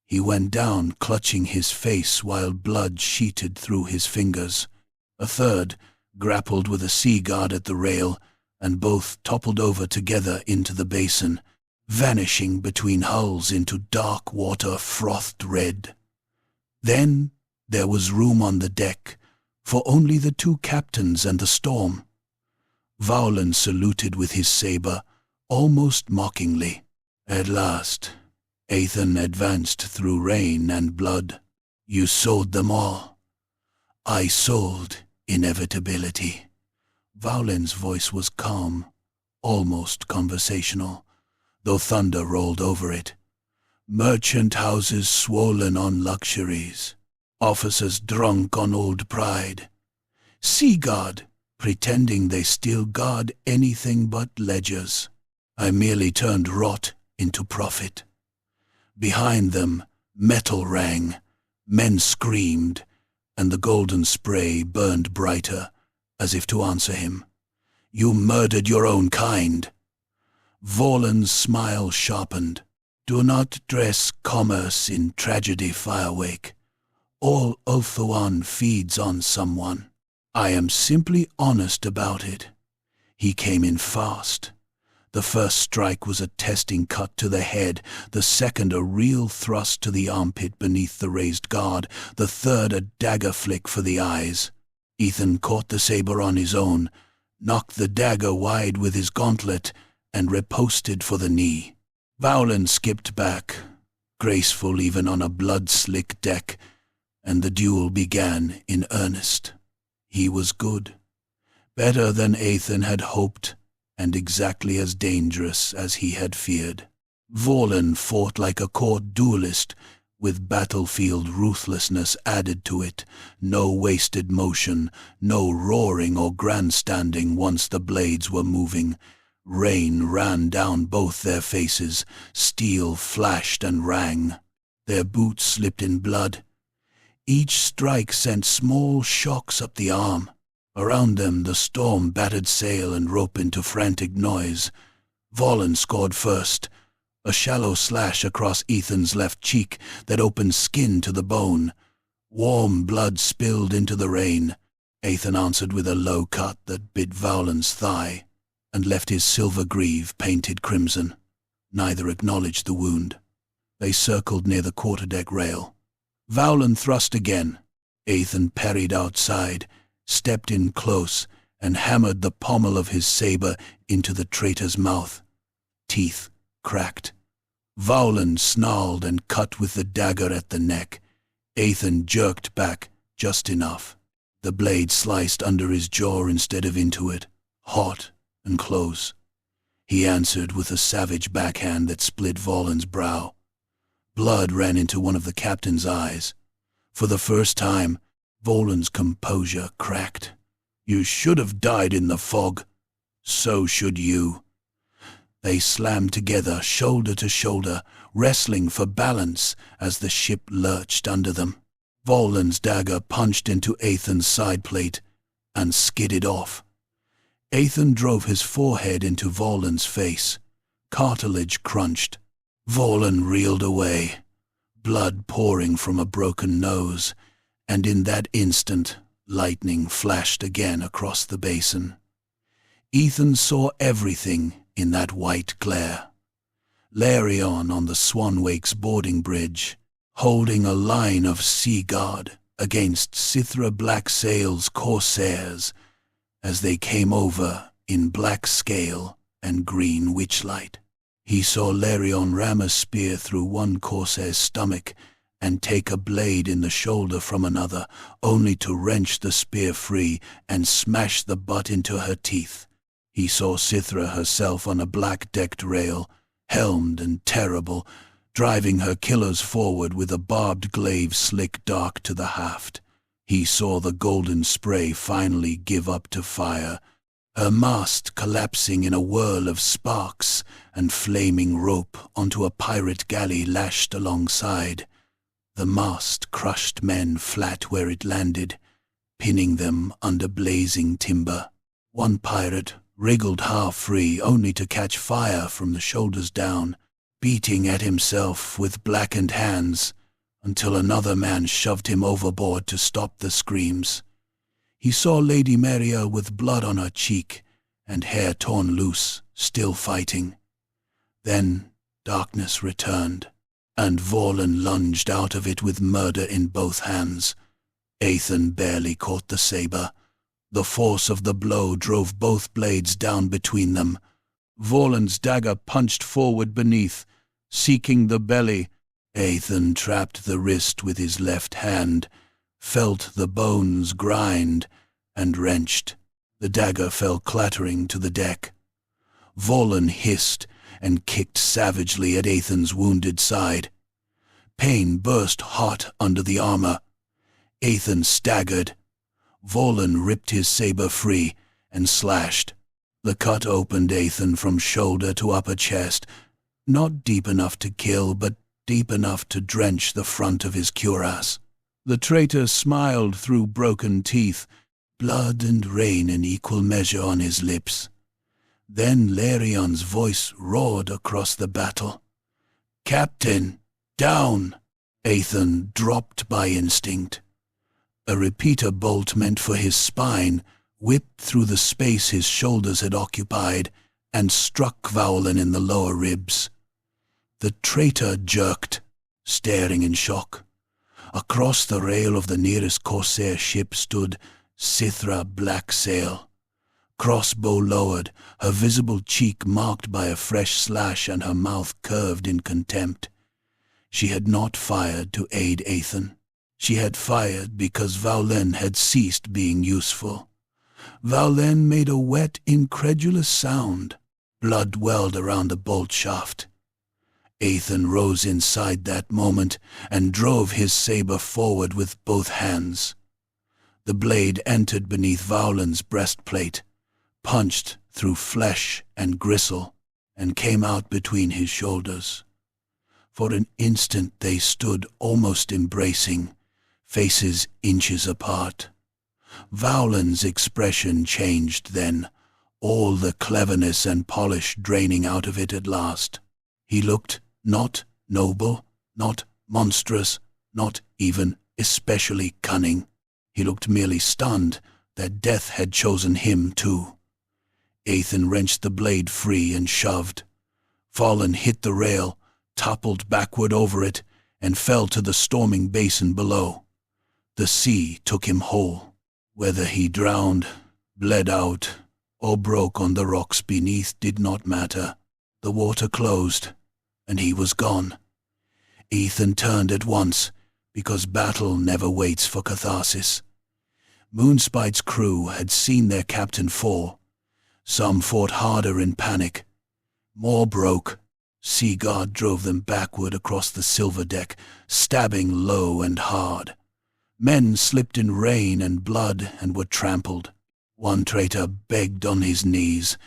He went down, clutching his face while blood sheeted through his fingers. A third grappled with a sea guard at the rail, and both toppled over together into the basin, vanishing between hulls into dark water frothed red. Then there was room on the deck for only the two captains and the storm. Vowlen saluted with his saber, almost mockingly. At last, Ethan advanced through rain and blood. You sold them all. I sold inevitability. Vowlen's voice was calm, almost conversational, though thunder rolled over it. Merchant houses swollen on luxuries, officers drunk on old pride, sea guard pretending they still guard anything but ledgers. I merely turned rot into profit. Behind them, metal rang, men screamed, and the golden spray burned brighter, as if to answer him. You murdered your own kind. Volan's smile sharpened. Do not dress commerce in tragedy, Firewake. All Ulthuan feeds on someone. I am simply honest about it. He came in fast. The first strike was a testing cut to the head, the second a real thrust to the armpit beneath the raised guard, the third a dagger flick for the eyes. Ethan caught the saber on his own, knocked the dagger wide with his gauntlet, and riposted for the knee. Vowlen skipped back, graceful even on a blood-slick deck, and the duel began in earnest. He was good, better than Ethan had hoped, and exactly as dangerous as he had feared. Volan fought like a court duelist, with battlefield ruthlessness added to it, no wasted motion, no roaring or grandstanding once the blades were moving. Rain ran down both their faces, steel flashed and rang. Their boots slipped in blood. Each strike sent small shocks up the arm. Around them the storm battered sail and rope into frantic noise. Volan scored first, a shallow slash across Ethan's left cheek that opened skin to the bone. Warm blood spilled into the rain. Ethan answered with a low cut that bit Vowlen's thigh and left his silver greave painted crimson. Neither acknowledged the wound. They circled near the quarterdeck rail. Vowlen thrust again. Ethan parried outside, stepped in close, and hammered the pommel of his saber into the traitor's mouth. Teeth cracked. Vowlen snarled and cut with the dagger at the neck. Ethan jerked back just enough. The blade sliced under his jaw instead of into it, hot and close. He answered with a savage backhand that split Volan's brow. Blood ran into one of the captain's eyes. For the first time, Volan's composure cracked. You should have died in the fog. So should you. They slammed together, shoulder to shoulder, wrestling for balance as the ship lurched under them. Volan's dagger punched into Ethan's side plate and skidded off. Ethan drove his forehead into Volan's face. Cartilage crunched. Volan reeled away, blood pouring from a broken nose, and in that instant lightning flashed again across the basin. Ethan saw everything in that white glare. Larion on the Swanwake's boarding bridge, holding a line of sea guard against Sithra Black Sail's corsairs as they came over in black scale and green witchlight. He saw Larion ram a spear through one corsair's stomach and take a blade in the shoulder from another, only to wrench the spear free and smash the butt into her teeth. He saw Sithra herself on a black-decked rail, helmed and terrible, driving her killers forward with a barbed glaive slick dark to the haft. He saw the golden spray finally give up to fire, her mast collapsing in a whirl of sparks and flaming rope onto a pirate galley lashed alongside. The mast crushed men flat where it landed, pinning them under blazing timber. One pirate wriggled half free, only to catch fire from the shoulders down, beating at himself with blackened hands until another man shoved him overboard to stop the screams. He saw Lady Maria with blood on her cheek and hair torn loose, still fighting. Then darkness returned, and Vorlon lunged out of it with murder in both hands. Ethan barely caught the saber. The force of the blow drove both blades down between them. Vorlon's dagger punched forward beneath, seeking the belly. Ethan trapped the wrist with his left hand, felt the bones grind, and wrenched. The dagger fell clattering to the deck. Vorlon hissed and kicked savagely at Ethan's wounded side. Pain burst hot under the armor. Ethan staggered. Vorlon ripped his saber free and slashed. The cut opened Ethan from shoulder to upper chest, not deep enough to kill, but deep enough to drench the front of his cuirass. The traitor smiled through broken teeth, blood and rain in equal measure on his lips. Then Larion's voice roared across the battle. "Captain, down!" Ethan dropped by instinct. A repeater bolt meant for his spine whipped through the space his shoulders had occupied and struck Vowlin in the lower ribs. The traitor jerked, staring in shock. Across the rail of the nearest corsair ship stood Sithra Blacksail. Crossbow lowered, her visible cheek marked by a fresh slash and her mouth curved in contempt. She had not fired to aid Ethan. She had fired because Vowlen had ceased being useful. Vowlen made a wet, incredulous sound. Blood welled around the bolt shaft. Ethan rose inside that moment and drove his saber forward with both hands. The blade entered beneath Vowlen's breastplate, punched through flesh and gristle, and came out between his shoulders. For an instant they stood almost embracing, faces inches apart. Vowlen's expression changed then, all the cleverness and polish draining out of it at last. He looked not noble, not monstrous, not even especially cunning. He looked merely stunned that death had chosen him too. Ethan wrenched the blade free and shoved. Fallen hit the rail, toppled backward over it, and fell to the storming basin below. The sea took him whole. Whether he drowned, bled out, or broke on the rocks beneath did not matter. The water closed, and he was gone. Ethan turned at once, because battle never waits for catharsis. Moonspite's crew had seen their captain fall. Some fought harder in panic. More broke. Seaguard drove them backward across the silver deck, stabbing low and hard. Men slipped in rain and blood and were trampled. One traitor begged on his knees,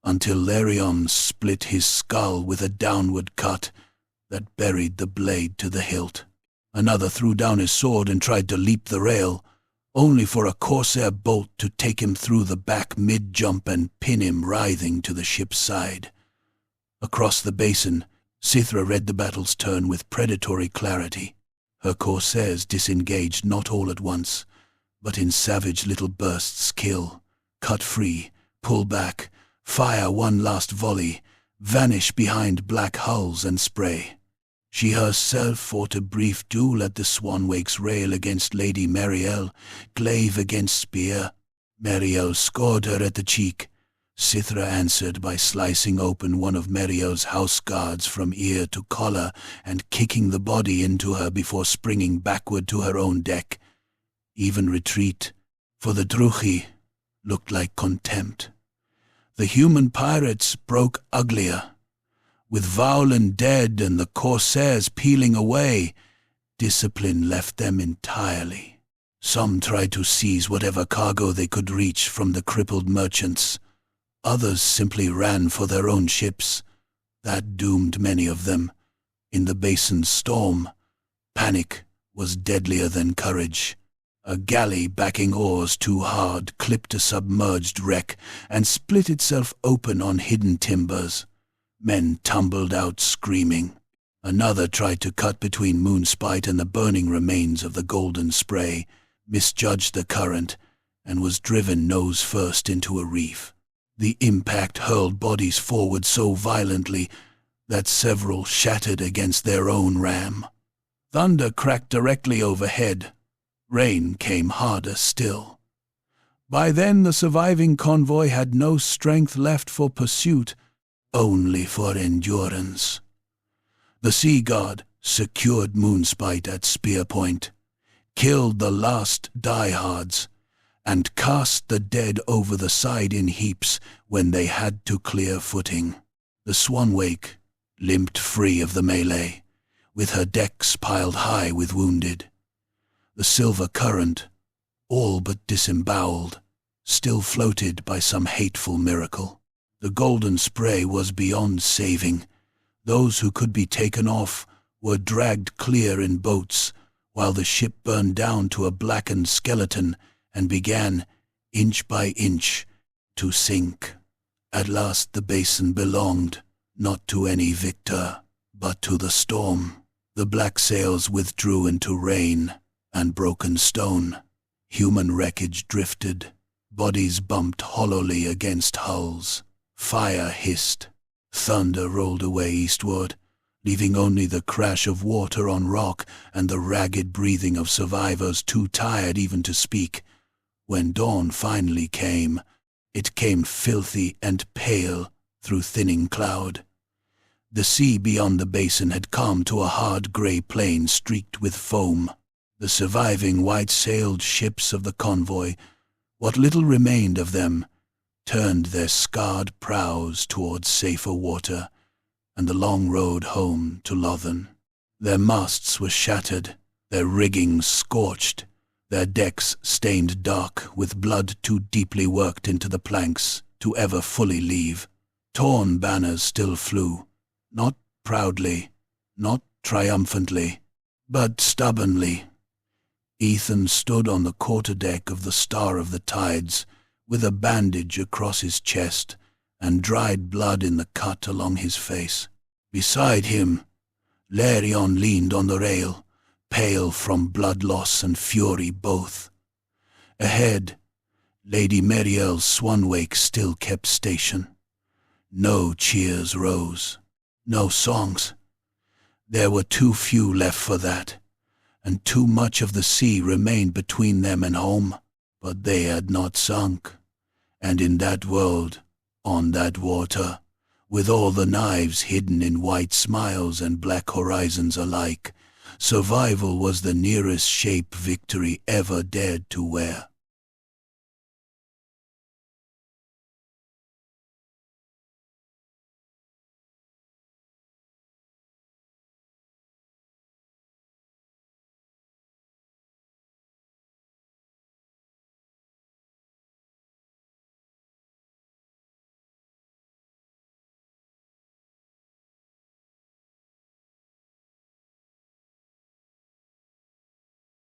until Larion split his skull with a downward cut that buried the blade to the hilt. Another threw down his sword and tried to leap the rail, only for a corsair bolt to take him through the back mid-jump and pin him writhing to the ship's side. Across the basin, Sithra read the battle's turn with predatory clarity. Her corsairs disengaged not all at once, but in savage little bursts kill, cut free, pull back, fire one last volley, vanish behind black hulls and spray. She herself fought a brief duel at the Swanwake's rail against Lady Marielle, glaive against spear. Marielle scored her at the cheek. Sithra answered by slicing open one of Marielle's house guards from ear to collar and kicking the body into her before springing backward to her own deck. Even retreat, for the Druchi, looked like contempt. The human pirates broke uglier. With Vowlen dead and the corsairs peeling away, discipline left them entirely. Some tried to seize whatever cargo they could reach from the crippled merchants. Others simply ran for their own ships. That doomed many of them. In the basin's storm, panic was deadlier than courage. A galley backing oars too hard clipped a submerged wreck and split itself open on hidden timbers. Men tumbled out screaming. Another tried to cut between Moonspite and the burning remains of the golden spray, misjudged the current, and was driven nose first into a reef. The impact hurled bodies forward so violently that several shattered against their own ram. Thunder cracked directly overhead. Rain came harder still. By then the surviving convoy had no strength left for pursuit, only for endurance. The Sea God secured Moonspite at spear point, killed the last diehards, and cast the dead over the side in heaps when they had to clear footing. The Swanwake limped free of the melee, with her decks piled high with wounded. The Silver Current, all but disemboweled, still floated by some hateful miracle. The Golden Spray was beyond saving. Those who could be taken off were dragged clear in boats, while the ship burned down to a blackened skeleton and began, inch by inch, to sink. At last the basin belonged, not to any victor, but to the storm. The black sails withdrew into rain and broken stone. Human wreckage drifted. Bodies bumped hollowly against hulls. Fire hissed. Thunder rolled away eastward, leaving only the crash of water on rock and the ragged breathing of survivors too tired even to speak. When dawn finally came, it came filthy and pale through thinning cloud. The sea beyond the basin had calmed to a hard grey plain streaked with foam. The surviving white-sailed ships of the convoy, what little remained of them, turned their scarred prows towards safer water and the long road home to Lothern. Their masts were shattered, their rigging scorched, their decks stained dark with blood too deeply worked into the planks to ever fully leave. Torn banners still flew, not proudly, not triumphantly, but stubbornly. Ethan stood on the quarterdeck of the Star of the Tides, with a bandage across his chest and dried blood in the cut along his face. Beside him, Larion leaned on the rail, pale from blood loss and fury both. Ahead, Lady Meriel's Swanwake still kept station. No cheers rose, no songs. There were too few left for that, and too much of the sea remained between them and home. But they had not sunk, and in that world, on that water, with all the knives hidden in white smiles and black horizons alike, survival was the nearest shape victory ever dared to wear.